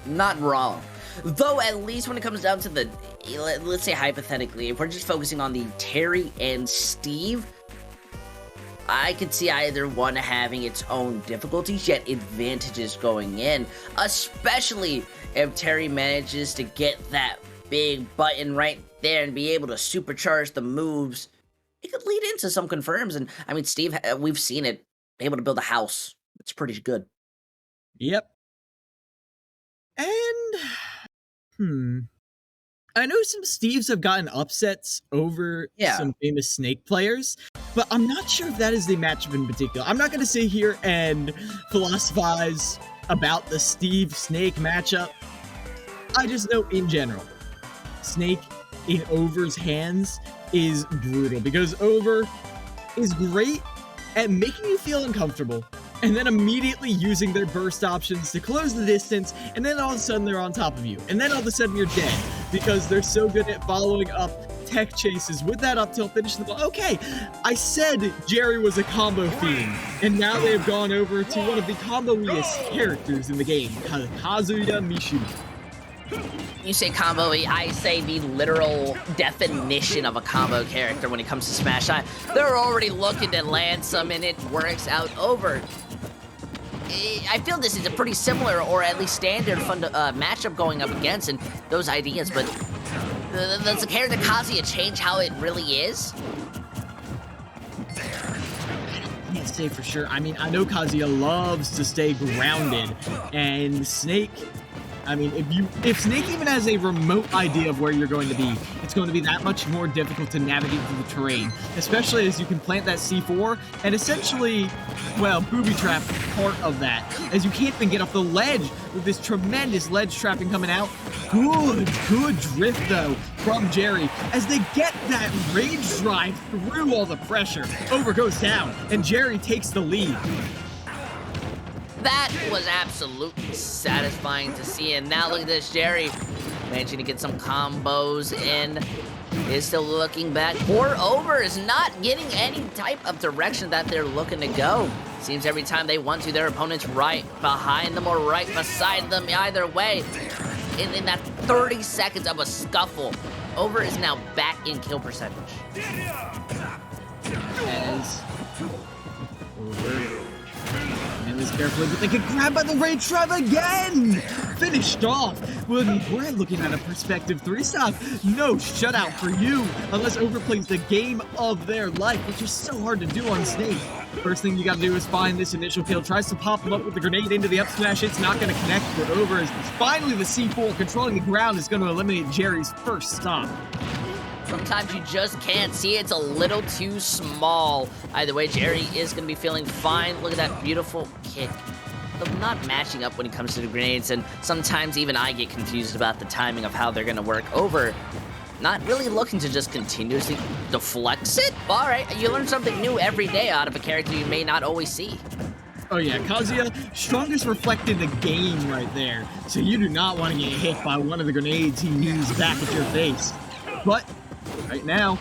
not wrong. Though at least when it comes down to the, let's say hypothetically, if we're just focusing on the Terry and Steve, I could see either one having its own difficulties, yet advantages going in, especially if Terry manages to get that big button right there and be able to supercharge the moves. It could lead into some confirms, and I mean, Steve, we've seen it, able to build a house. It's pretty good. Yep. And, I know some Steves have gotten upsets over some famous Snake players, but I'm not sure if that is the matchup in particular. I'm not going to sit here and philosophize about the Steve-Snake matchup. I just know in general, Snake in Over's hands is brutal because Over is great at making you feel uncomfortable and then immediately using their burst options to close the distance, and then all of a sudden they're on top of you, and then all of a sudden you're dead because they're so good at following up tech chases with that up tilt finish. Okay, I said Jerry was a combo fiend, and now they've gone over to one of the combo-iest characters in the game, Kazuya Mishima. You say combo, I say the literal definition of a combo character when it comes to Smash. They're already looking to land some, and it works out Over. I feel this is a pretty similar, or at least standard matchup going up against, and those ideas, but does the character Kazuya change how it really is? I can't say for sure. I mean, I know Kazuya loves to stay grounded, and Snake, I mean, if Snake even has a remote idea of where you're going to be, it's going to be that much more difficult to navigate through the terrain, especially as you can plant that C4 and essentially, well, booby trap part of that, as you can't even get off the ledge with this tremendous ledge trapping coming out. Good drift though from Jerry as they get that rage drive through all the pressure. Over goes down and Jerry takes the lead. That was absolutely satisfying to see, and now look at this, Jerry managing to get some combos in, is still looking back. Poor Over is not getting any type of direction that they're looking to go. Seems every time they want to, their opponent's right behind them or right beside them, either way. In that 30 seconds of a scuffle, Over is now back in kill percentage. As Over is carefully, but they get grabbed by the rage drive again! Finished off! Well, we're looking at a perspective 3-stock. No shutout for you, unless Over plays the game of their life, which is so hard to do on Snake. First thing you gotta do is find this initial kill. Tries to pop him up with the grenade into the up smash. It's not gonna connect, but Over is finally the C4 controlling the ground is gonna eliminate Jerry's first stop. Sometimes you just can't see it's a little too small. Either way, Jerry is going to be feeling fine. Look at that beautiful kick. But not matching up when it comes to the grenades, and sometimes even I get confused about the timing of how they're going to work. Over, not really looking to just continuously deflect it. All right, you learn something new every day out of a character you may not always see. Oh yeah, Kazuya, strongest reflect in the game right there. So you do not want to get hit by one of the grenades he needs back at your face. But right now,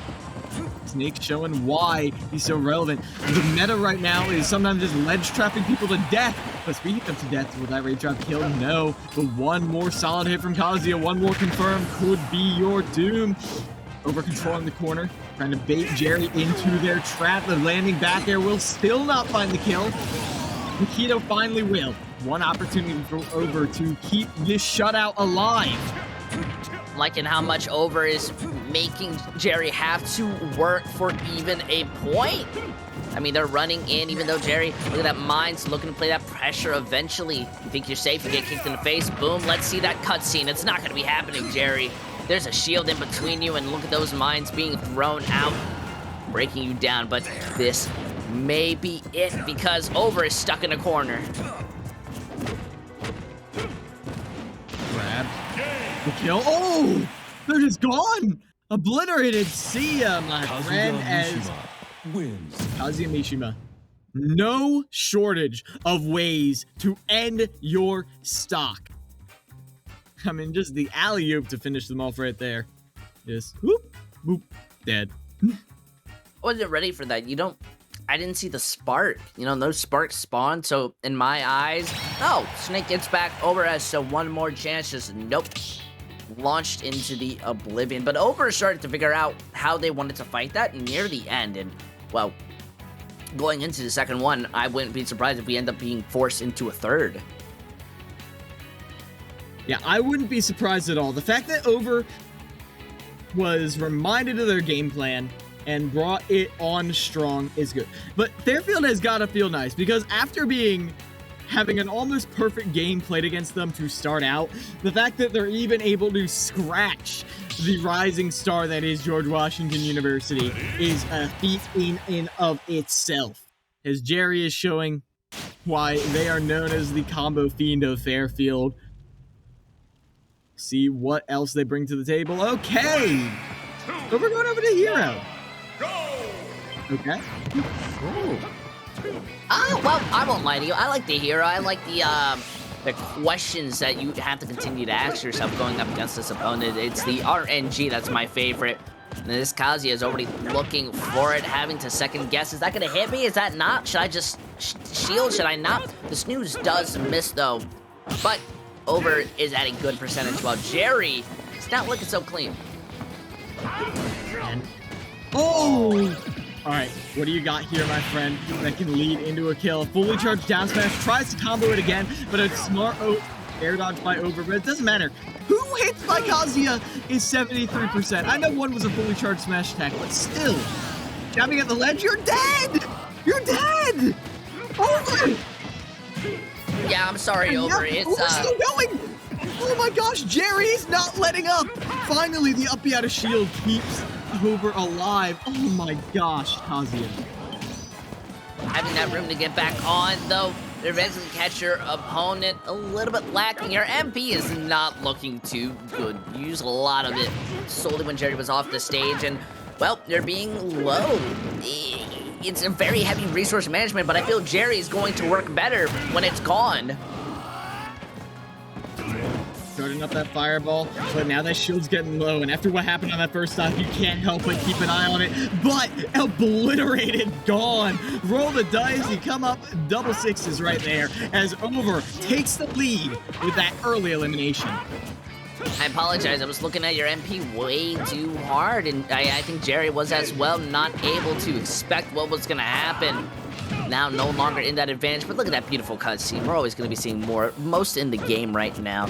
Snake's showing why he's so relevant. The meta right now is sometimes just ledge trapping people to death. But speaking of to death, will that rage trap kill? No. But one more solid hit from Kazuya, one more confirmed could be your doom. Over controlling the corner, trying to bait Jerry into their trap. The landing back air will still not find the kill. Nikito finally will. One opportunity for Over to keep this shutout alive. Liking how much Over is making Jerry have to work for even a point. I mean, they're running in, even though Jerry, look at that, Mind's looking to play that pressure eventually. You think you're safe, you get kicked in the face, boom, let's see that cutscene. It's not going to be happening, Jerry. There's a shield in between you, and look at those mines being thrown out, breaking you down, but this may be it, because Over is stuck in a corner. Grab. The kill. Oh! They're just gone! Obliterated. See ya, my friend, as wins. Kazuya Mishima. No shortage of ways to end your stock. I mean, just the alley-oop to finish them off right there. Just whoop, whoop, dead. I wasn't ready for that. I didn't see the spark. No spark spawned, so in my eyes, Snake gets back. Over has so one more chance, just nope. Launched into the oblivion. But Over started to figure out how they wanted to fight that near the end, and, well, going into the second one, I wouldn't be surprised if we end up being forced into a third. Yeah, I wouldn't be surprised at all. The fact that Over was reminded of their game plan and brought it on strong is good. But Fairfield has got to feel nice because after having an almost perfect game played against them to start out, the fact that they're even able to scratch the rising star that is George Washington University is a feat in and of itself. As Jerry is showing why they are known as the combo fiend of Fairfield. See what else they bring to the table. Okay! So we're going over to Hero. Okay. Well, I won't lie to you. I like the Hero. I like the questions that you have to continue to ask yourself going up against this opponent. It's the RNG that's my favorite. And this Kazuya is already looking for it, having to second guess. Is that going to hit me? Is that not? Should I just shield? Should I not? The snooze does miss, though. But Over is at a good percentage, while Jerry is not looking so clean. And, oh! Alright, what do you got here, my friend, that can lead into a kill? Fully charged down smash, tries to combo it again, but a smart air dodge by Over, but it doesn't matter. Who hits by Kazuya is 73%. I know one was a fully charged smash attack, but still. Jabbing at the ledge, you're dead! You're dead! Over! Yeah, I'm sorry, Over. It's Over's still going! Oh my gosh, Jerry is not letting up! Finally, the up B out of shield keeps Over alive. Oh my gosh, Kazuya. Having that room to get back on, though, they're eventually catch your opponent a little bit lacking. Your MP is not looking too good. You use a lot of it solely when Jerry was off the stage, and, well, they're being low. It's a very heavy resource management, but I feel Jerry is going to work better when it's gone. Starting up that fireball, but now that shield's getting low, and after what happened on that first stock, you can't help but keep an eye on it. But obliterated, gone. Roll the dice, you come up, double sixes right there, as Over takes the lead with that early elimination. I apologize, I was looking at your MP way too hard, and I think Jerry was as well, not able to expect what was gonna happen. Now no longer in that advantage, but look at that beautiful cutscene. We're always gonna be seeing more, most in the game right now.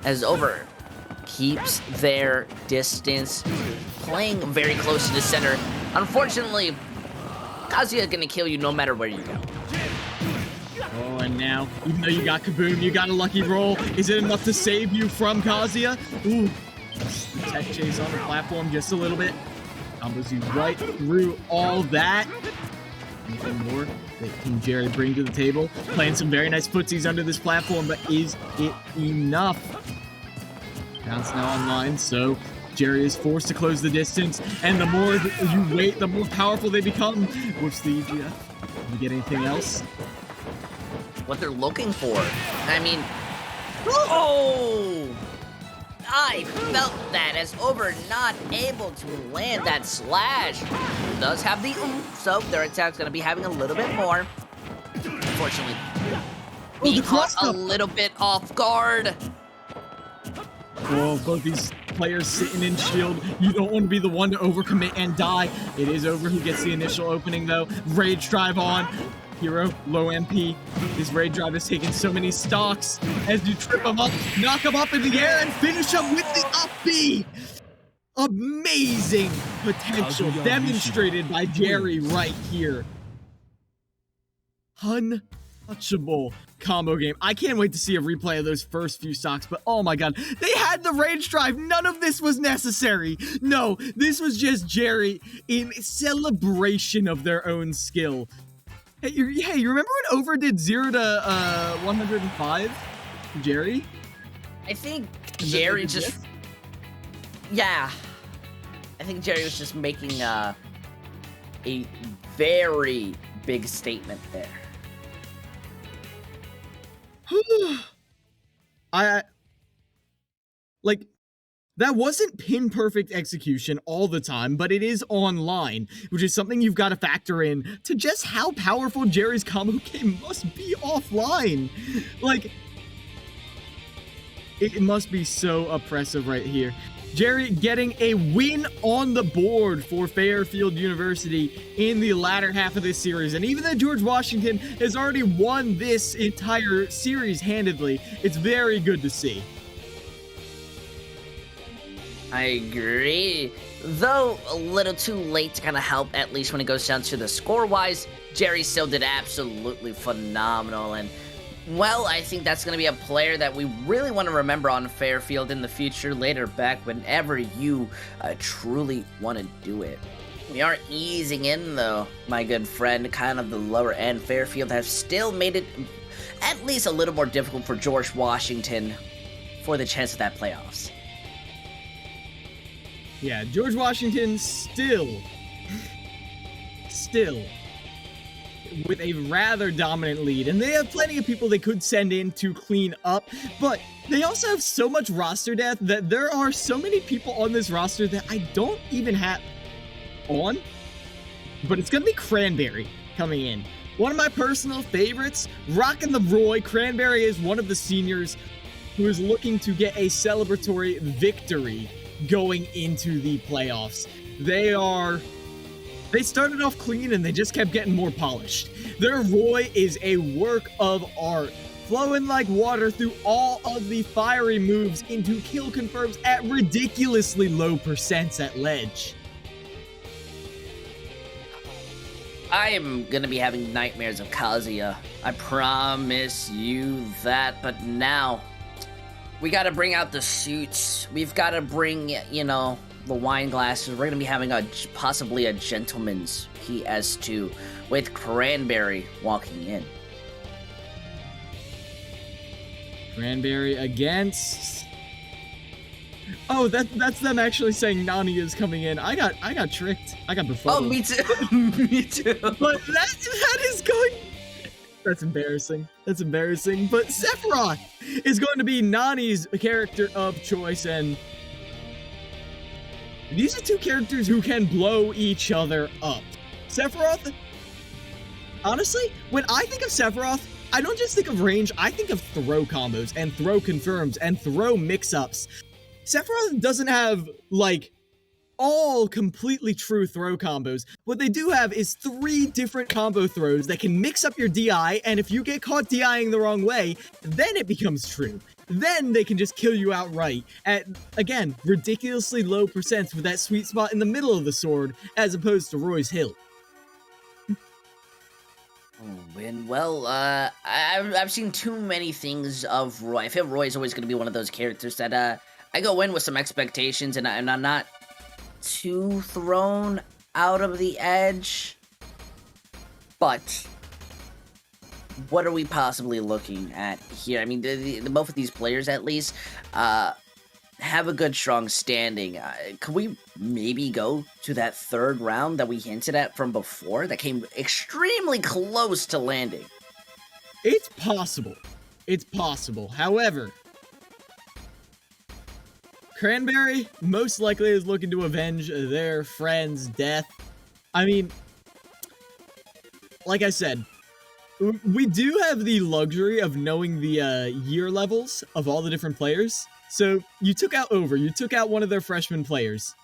As Over keeps their distance, playing very close to the center. Unfortunately, Kazuya gonna kill you no matter where you go. Oh, and now, even though you got Kaboom, you got a lucky roll. Is it enough to save you from Kazuya? Ooh, tech chase on the platform just a little bit. Combos you right through all that. Anything more that can Jerry bring to the table? Playing some very nice footsies under this platform, but is it enough? Bounce now online, so Jerry is forced to close the distance, and the more you wait, the more powerful they become. What's the EGF? Can you get anything else? What they're looking for. I mean, oh! I felt that as Over not able to land that slash. Does have the oomph, so their attack's gonna be having a little bit more. Unfortunately, he caught a little bit off guard. Oh, both these players sitting in shield. You don't want to be the one to overcommit and die. It is Over who gets the initial opening, though. Rage drive on. Hero, low MP. His Rage drive has taken so many stocks as you trip him up, knock him up in the air, and finish him with the up B. Amazing potential demonstrated by Jerry right here. Untouchable combo game. I can't wait to see a replay of those first few stocks, but oh my god, they had the Rage drive. None of this was necessary. No, this was just Jerry in celebration of their own skill. Hey, you remember when Over did 0 to 105? Jerry? I think Jerry just... Yeah. I think Jerry was just making a very big statement there. Like, that wasn't pin perfect execution all the time, but it is online, which is something you've got to factor in to just how powerful Jerry's combo game must be offline. Like, it must be so oppressive right here. Jerry getting a win on the board for Fairfield University in the latter half of this series. And even though George Washington has already won this entire series handedly, it's very good to see. I agree. Though a little too late to kind of help, at least when it goes down to the score-wise, Jerry still did absolutely phenomenal. And, well, I think that's going to be a player that we really want to remember on Fairfield in the future, later back, whenever you truly want to do it. We are easing in, though, my good friend. Kind of the lower end. Fairfield have still made it at least a little more difficult for George Washington for the chance of that playoffs. Yeah, George Washington still with a rather dominant lead, and they have plenty of people they could send in to clean up, but they also have so much roster depth that there are so many people on this roster that I don't even have on, but it's gonna be Cranberry coming in. One of my personal favorites, rocking the Roy. Cranberry is one of the seniors who is looking to get a celebratory victory going into the playoffs. They started off clean and they just kept getting more polished. Their Roy is a work of art, flowing like water through all of the fiery moves into kill confirms at ridiculously low percents at ledge. I am gonna be having nightmares of Kazuya. I promise you that, but now we gotta bring out the suits. We've gotta bring, you know, the wine glasses. We're gonna be having possibly a gentleman's PS2 with Cranberry walking in. Cranberry against... Oh, that's them actually saying Nani is coming in. I got tricked. I got befuddled. Oh, me too. Me too. But that is going... That's embarrassing. That's embarrassing. But Sephiroth is going to be Nani's character of choice, and these are two characters who can blow each other up. Sephiroth, honestly, when I think of Sephiroth, I don't just think of range, I think of throw combos and throw confirms and throw mix-ups. Sephiroth doesn't have, like, all completely true throw combos. What they do have is 3 different combo throws that can mix up your DI, and if you get caught DIing the wrong way, then it becomes true. Then they can just kill you outright at, again, ridiculously low percents with that sweet spot in the middle of the sword, as opposed to Roy's hilt. And well, I've seen too many things of Roy. I feel Roy is always going to be one of those characters that I go in with some expectations, and I'm not too thrown out of the edge. But what are we possibly looking at here? I mean, both of these players, at least, have a good, strong standing. Could we maybe go to that third round that we hinted at from before that came extremely close to landing? It's possible. It's possible. However, Cranberry most likely is looking to avenge their friend's death. I mean, like I said, we do have the luxury of knowing the year levels of all the different players. So you took out Over, you took out one of their freshman players.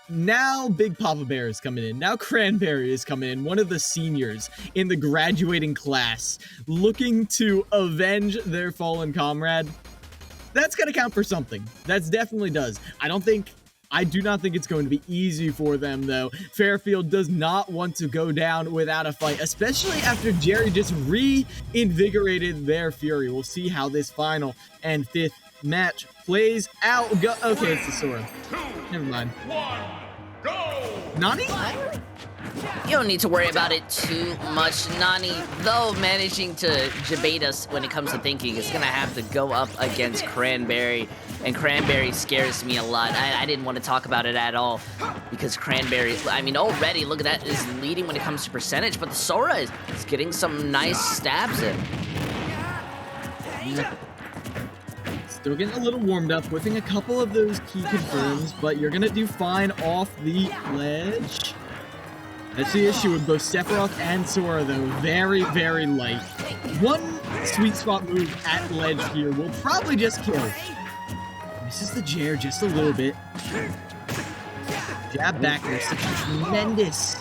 Now Big Papa Bear is coming in. Now Cranberry is coming in, one of the seniors in the graduating class, looking to avenge their fallen comrade. That's gonna count for something. That definitely does. I do not think it's going to be easy for them, though. Fairfield does not want to go down without a fight, especially after Jerry just reinvigorated their fury. We'll see how this final and 5th match plays out. Okay, it's the Sora. Never mind. 1, go! Nani? You don't need to worry about it too much. Nani, though managing to debate us when it comes to thinking, is gonna have to go up against Cranberry, and Cranberry scares me a lot. I didn't want to talk about it at all, because Cranberry, I mean, already, look at that, is leading when it comes to percentage, but the Sora is getting some nice stabs in. Still getting a little warmed up, whipping a couple of those key confirms, but you're gonna do fine off the ledge. That's the issue with both Sephiroth and Sora, though. Very, very light. One sweet spot move at ledge here will probably just kill. Misses the Jair just a little bit. Jab back there, such a tremendous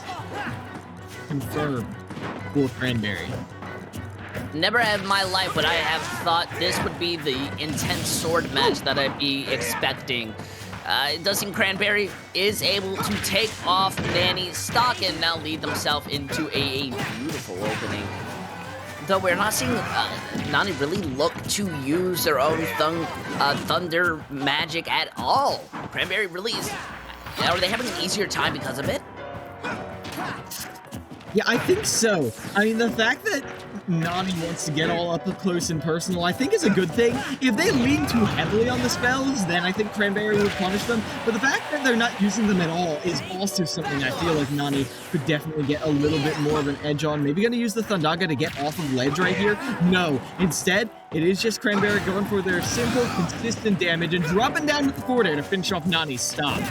confirm for Cranberry. Never in my life would I have thought this would be the intense sword match that I'd be expecting. It does seem Cranberry is able to take off Nanny's stock and now lead themselves into a beautiful opening. Though we're not seeing Nani really look to use their own thunder magic at all. Cranberry really is... Are they having an easier time because of it? Yeah, I think so. I mean, the fact that Nani wants to get all up close and personal, I think is a good thing. If they lean too heavily on the spells, then I think Cranberry would punish them. But the fact that they're not using them at all is also something I feel like Nani could definitely get a little bit more of an edge on. Maybe gonna use the Thundaga to get off of ledge right here? No. Instead, it is just Cranberry going for their simple, consistent damage and dropping down with the forward air to finish off Nani's stop.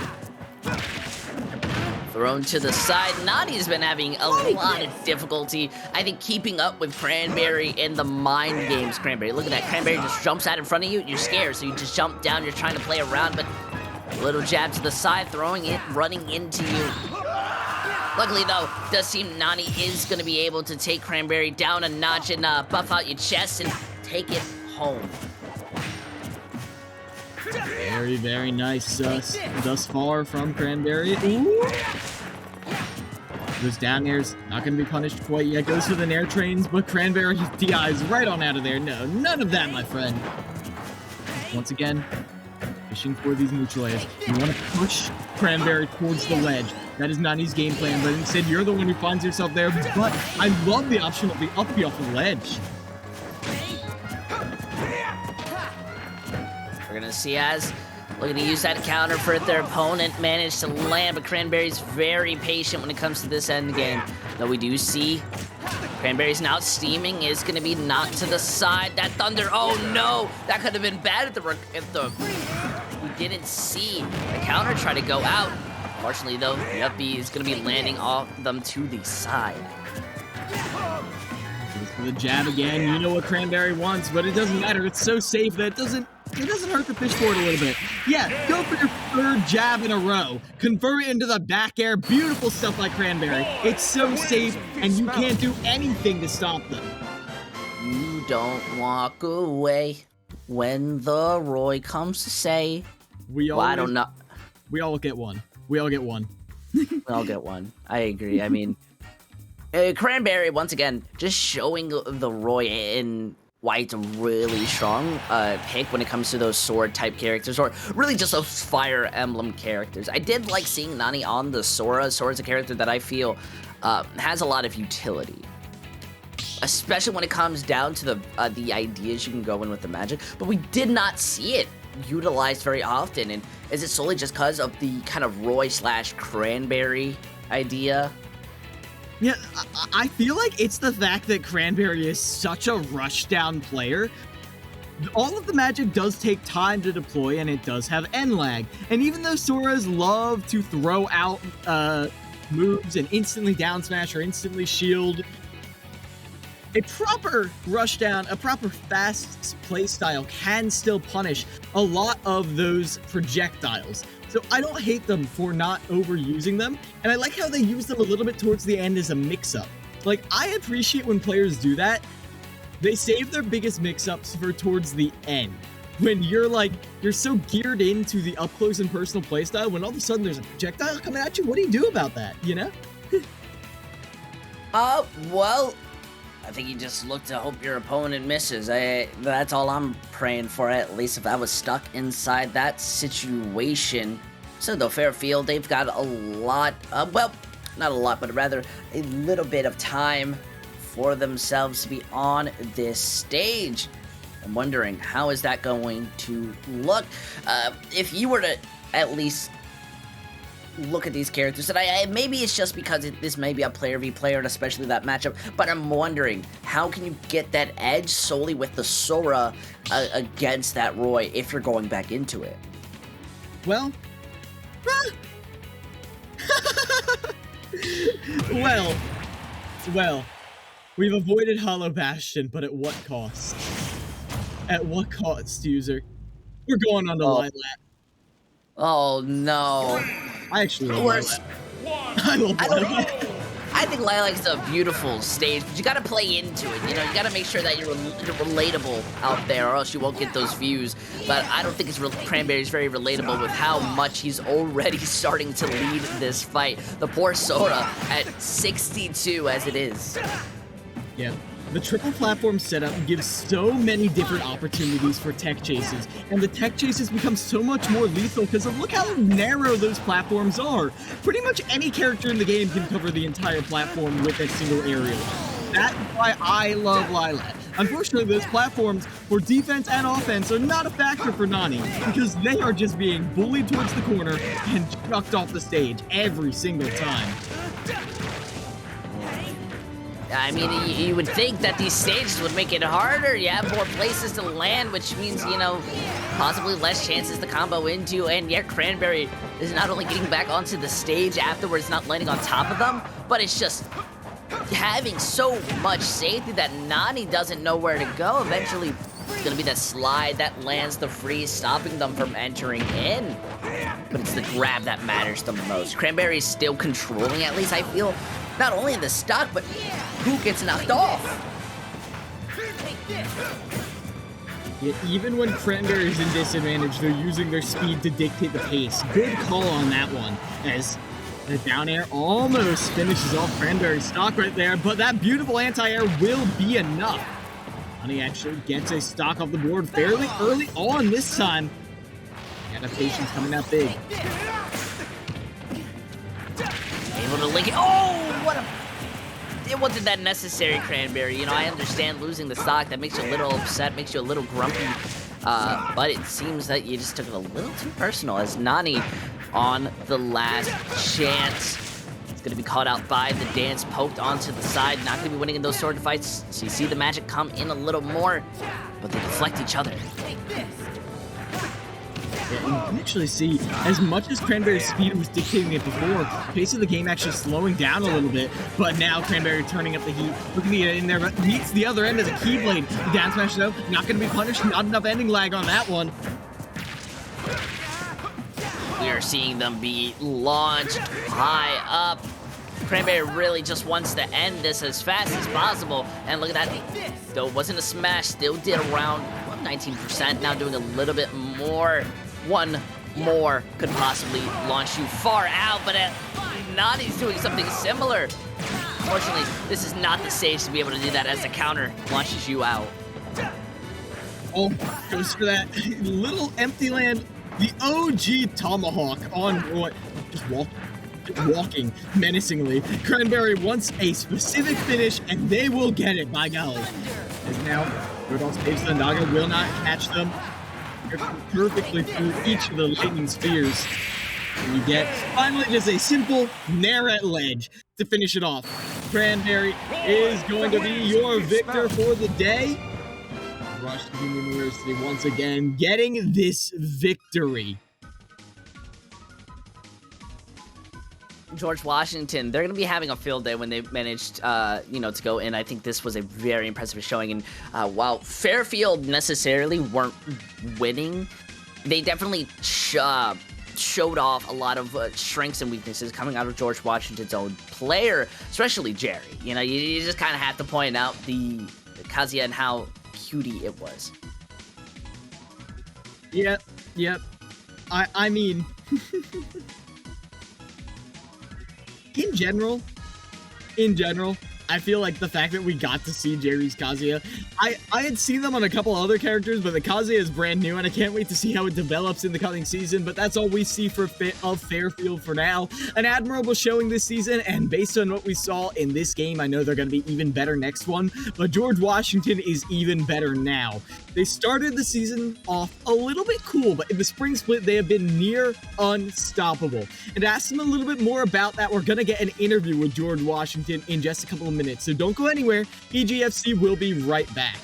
Thrown to the side. Nani's been having a lot of difficulty, I think, keeping up with Cranberry in the mind games. Cranberry, look at that. Cranberry just jumps out in front of you. You're scared, so you just jump down. You're trying to play around, but a little jab to the side, throwing it, running into you. Luckily, though, does seem Nani is going to be able to take Cranberry down a notch and buff out your chest and take it home. Very, very nice thus far from Cranberry. Ooh. Goes down airs, not going to be punished quite yet. Goes for the Nair trains, but Cranberry DIs right on out of there. No, none of that, my friend. Once again, fishing for these neutral airs. You want to push Cranberry towards the ledge. That is Nani's game plan, but instead you're the one who finds yourself there. But I love the option of the uppy off the ledge. We're gonna see as looking to use that counter for their opponent, managed to land, but Cranberry's very patient when it comes to this end game. Though we do see Cranberry's now steaming, is gonna be knocked to the side. That thunder, oh no, that could have been bad if we didn't see the counter try to go out. Fortunately though, the uppy is gonna be landing all them to the side. Goes for the jab again. You know what Cranberry wants, but it doesn't matter. It's so safe that it doesn't hurt to fish for it a little bit. Yeah, go for your third jab in a row. Convert it into the back air. Beautiful stuff by Cranberry. It's so safe, and you can't do anything to stop them. You don't walk away when the Roy comes to say, I don't know. We all get one. We all get one. We all get one. I agree. I mean, Cranberry, once again, just showing the Roy in why it's a really strong pick when it comes to those sword-type characters, or really just those Fire Emblem characters. I did like seeing Nani on the Sora. Sora's a character that I feel has a lot of utility, especially when it comes down to the ideas you can go in with the magic, but we did not see it utilized very often. And is it solely just because of the kind of Roy/Cranberry idea? Yeah, I feel like it's the fact that Cranberry is such a rushdown player. All of the magic does take time to deploy, and it does have end lag. And even though Soras love to throw out moves and instantly down smash or instantly shield, a proper rushdown, a proper fast playstyle can still punish a lot of those projectiles. So I don't hate them for not overusing them, and I like how they use them a little bit towards the end as a mix-up. Like, I appreciate when players do that. They save their biggest mix-ups for towards the end. When you're so geared into the up-close and personal playstyle, when all of a sudden there's a projectile coming at you, what do you do about that, you know? Well, I think you just look to hope your opponent misses. That's all I'm praying for, at least if I was stuck inside that situation. So though Fairfield, they've got a lot, well, not a lot, but rather a little bit of time for themselves to be on this stage. I'm wondering, how is that going to look? If you were to at least look at these characters, and maybe it's just because this may be a player v player, and especially that matchup, but I'm wondering, how can you get that edge solely with the Sora against that Roy if you're going back into it? Well, well, we've avoided Hollow Bastion, but at what cost? At what cost, user? We're going on to Oh, Lilac. oh no. I actually love Worse. Lilac. I love I don't. Lilac. I think Lilac's a beautiful stage, but you gotta play into it. You know, you gotta make sure that you're relatable out there, or else you won't get those views. But I don't think Cranberry's very relatable with how much he's already starting to lead this fight. The poor Soda at 62 as it is. Yeah. The triple platform setup gives so many different opportunities for tech chases, and the tech chases become so much more lethal because of look how narrow those platforms are. Pretty much any character in the game can cover the entire platform with a single aerial. That's why I love Lilac. Unfortunately, those platforms for defense and offense are not a factor for Nani because they are just being bullied towards the corner and chucked off the stage every single time. I mean, you would think that these stages would make it harder. You have more places to land, which means, you know, possibly less chances to combo into. And yet Cranberry is not only getting back onto the stage afterwards, not landing on top of them, but it's just having so much safety that Nani doesn't know where to go. Eventually, it's gonna be that slide that lands the freeze, stopping them from entering in. But it's the grab that matters the most. Cranberry is still controlling, at least I feel, not only in the stock, but who gets knocked off. Yeah, even when Cranberry is in disadvantage, they're using their speed to dictate the pace. Good call on that one, as the down air almost finishes off Cranberry's stock right there, but that beautiful anti-air will be enough. Honey actually gets a stock off the board fairly early on this time. Adaptation's coming out big. Able to link it. Oh, what a... It wasn't that necessary, Cranberry. You know, I understand losing the stock. That makes you a little upset, makes you a little grumpy. But it seems that you just took it a little too personal as Nani on the last chance. It's going to be caught out by the dance, poked onto the side. Not going to be winning in those sword fights. So you see the magic come in a little more, but they deflect each other. Yeah, and you can actually see, as much as Cranberry's speed was dictating it before, the pace of the game actually slowing down a little bit, but now Cranberry turning up the heat, looking to get in there, but meets the other end of the Keyblade. The down smash, though, not going to be punished, not enough ending lag on that one. We are seeing them be launched high up. Cranberry really just wants to end this as fast as possible, and look at that. Though it wasn't a smash, still did around 19%, now doing a little bit more. One more could possibly launch you far out, but Nani's doing something similar. Unfortunately, this is not the stage to be able to do that as the counter launches you out. Oh, goes for that little empty land. The OG Tomahawk on what? Just walking menacingly. Cranberry wants a specific finish, and they will get it, by golly. As now, Rudolph's Page Thundaga will not catch them. Perfectly through each of the lightning spheres. And you get finally just a simple Naret ledge to finish it off. Cranberry is going to be your victor for the day. Washington University once again getting this victory. George Washington, they're going to be having a field day when they managed, to go in. I think this was a very impressive showing. And while Fairfield necessarily weren't winning, they definitely showed off a lot of strengths and weaknesses coming out of George Washington's own player, especially Jerry. You know, you just kind of have to point out the Kazuya and how cutie it was. Yep. I mean... In general, I feel like the fact that we got to see Jerry's Kazuya, I had seen them on a couple other characters, but the Kazuya is brand new, and I can't wait to see how it develops in the coming season, but that's all we see of Fairfield for now. An admirable showing this season, and based on what we saw in this game, I know they're going to be even better next one, but George Washington is even better now. They started the season off a little bit cool, but in the spring split, they have been near unstoppable. And to ask them a little bit more about that, we're going to get an interview with George Washington in just a couple of minutes, so don't go anywhere. EGFC will be right back.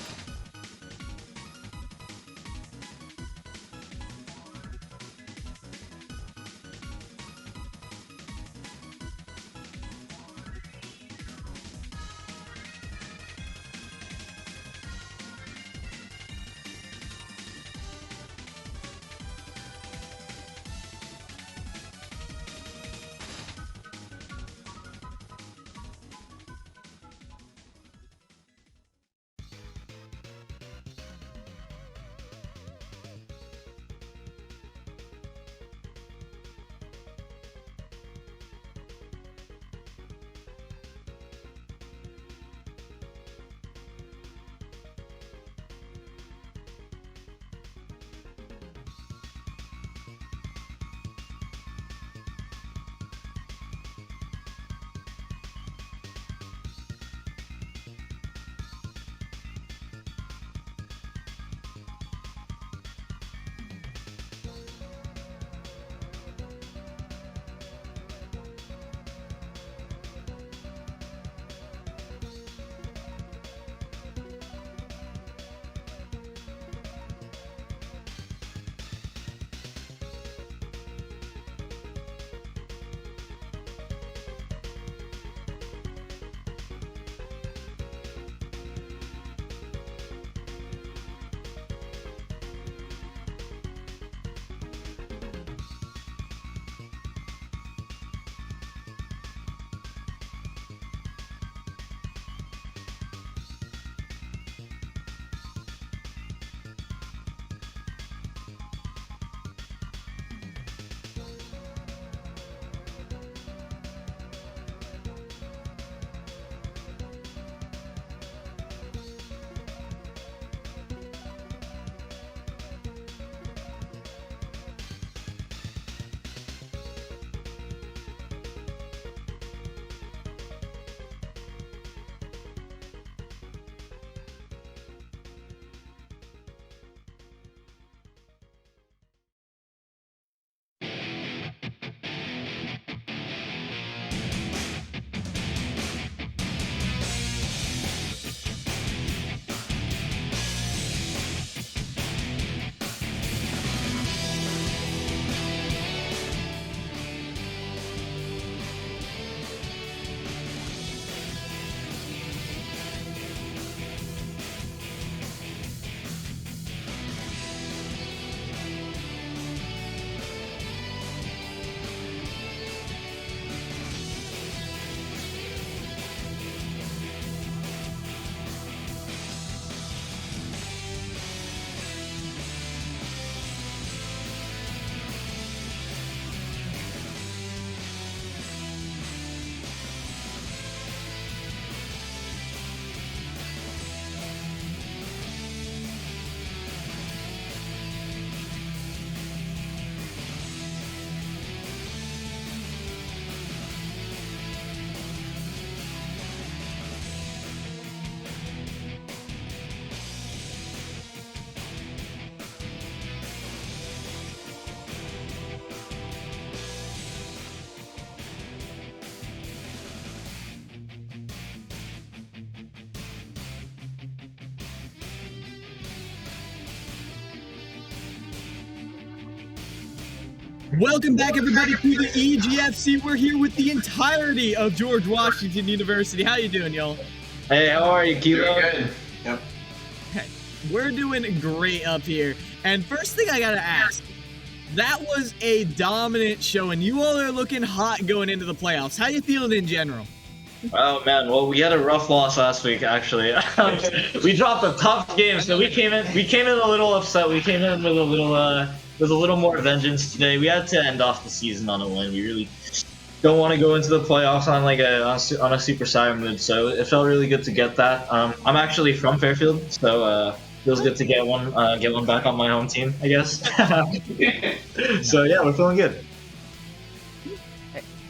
Welcome back, everybody, to the EGFC. We're here with the entirety of George Washington University. How you doing, y'all? Hey, how are you, Kilo? Good. Yep. We're doing great up here. And first thing I gotta ask, that was a dominant show, and you all are looking hot going into the playoffs. How you feeling in general? Oh man, well we had a rough loss last week actually. We dropped a tough game, so we came in a little upset. We came in with a little more vengeance today. We had to end off the season on a win. We really don't want to go into the playoffs on like on a super sour mood, so it felt really good to get that. I'm actually from Fairfield, so feels good to get one back on my home team, I guess. So yeah, we're feeling good.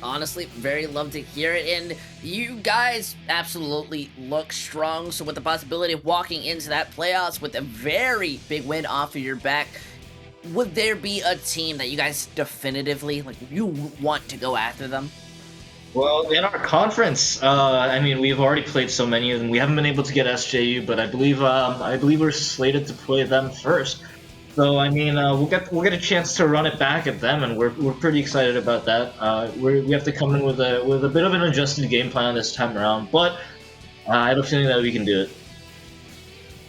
Honestly, very love to hear it, and you guys absolutely look strong, so with the possibility of walking into that playoffs with a very big win off of your back, would there be a team that you guys definitively, like, you want to go after them? Well, in our conference, I mean, we've already played so many of them. We haven't been able to get SJU, but I believe we're slated to play them first. So I mean, we'll get a chance to run it back at them, and we're pretty excited about that. We have to come in with a bit of an adjusted game plan this time around, but I have a feeling that we can do it.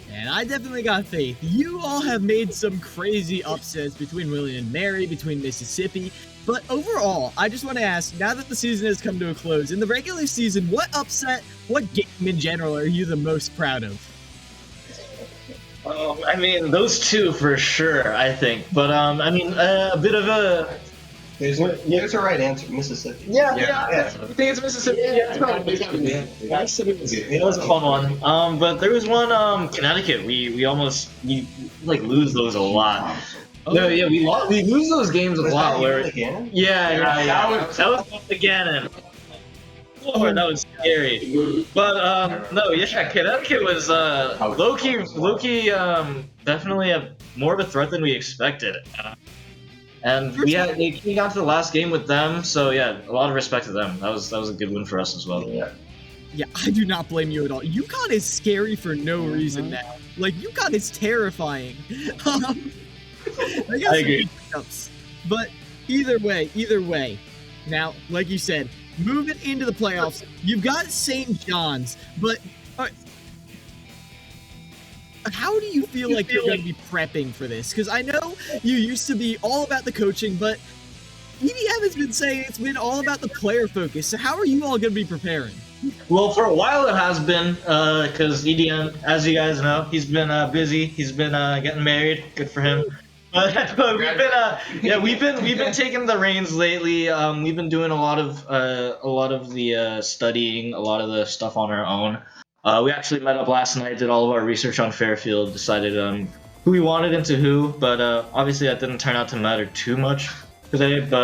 And I definitely got faith. You all have made some crazy upsets between William and Mary, between Mississippi. But overall, I just want to ask, now that the season has come to a close, in the regular season, what upset, what game in general are you the most proud of? I mean, those two for sure, I think. But I mean, a bit of a. There's a right answer, Mississippi. Yeah. I think it's Mississippi. Yeah, it was a fun one. But there was one, Connecticut. We almost lose those a lot. Oh. No, yeah, we lose those games a lot. Yeah. That was the Gannon. Oh, that was scary. But no, yeah, Connecticut was low-key, definitely more of a threat than we expected. And they came down to the last game with them, so yeah, a lot of respect to them. That was a good win for us as well. Yeah, I do not blame you at all. UConn is scary for no reason now. Like, UConn is terrifying. I agree. But either way. Now, like you said, moving into the playoffs, you've got St. John's, but how do you feel like you're going to be prepping for this? Because I know you used to be all about the coaching, but EDM has been saying it's been all about the player focus. So how are you all going to be preparing? Well, for a while it has been, because EDM, as you guys know, he's been busy. He's been getting married. Good for him. But we've been taking the reins lately. We've been doing a lot of the studying, a lot of the stuff on our own. We actually met up last night, did all of our research on Fairfield, decided who we wanted into who, but obviously that didn't turn out to matter too much today. But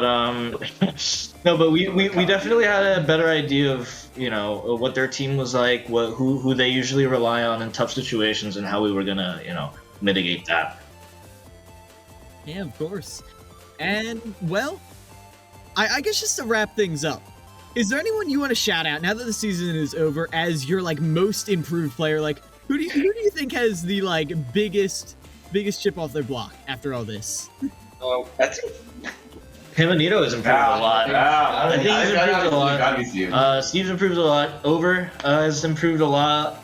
no, but we definitely had a better idea of what their team was like, who they usually rely on in tough situations, and how we were gonna mitigate that. Yeah, of course. And, well, I guess just to wrap things up, is there anyone you want to shout out now that the season is over as your, most improved player? Like, who do you think has the, biggest chip off their block after all this? That's Pimanito has improved a lot. Yeah, I think he's improved a lot. Steve's improved a lot. Over has improved a lot.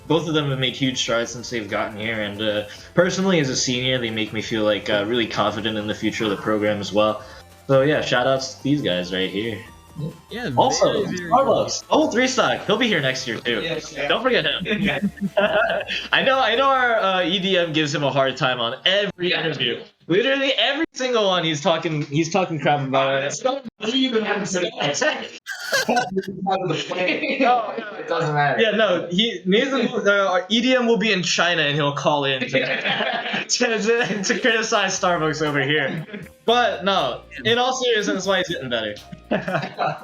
Both of them have made huge strides since they've gotten here, and personally, as a senior, they make me feel really confident in the future of the program as well. So yeah, shout outs to these guys right here. Yeah. Also, very Starbucks, whole 3-stock. He'll be here next year too. Yeah. Don't forget him. I know our EDM gives him a hard time on every interview. Literally every single one, he's talking crap about it. It doesn't matter. Yeah, no, Nathan, our EDM will be in China and he'll call in to criticize Starbucks over here. But no, in all seriousness, that's why he's getting better. Yeah.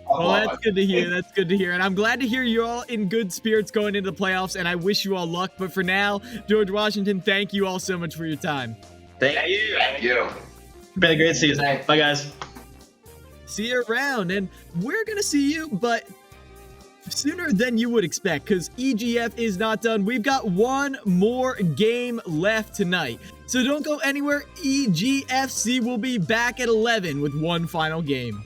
Well, that's good to hear. That's good to hear. And I'm glad to hear you're all in good spirits going into the playoffs, and I wish you all luck. But for now, George Washington, thank you all so much for your time. Thank you. Thank you. Been a great season. Bye, guys. See you around, and we're going to see you, but sooner than you would expect, because EGF is not done. We've got one more game left tonight. So don't go anywhere. EGFC will be back at 11 with one final game.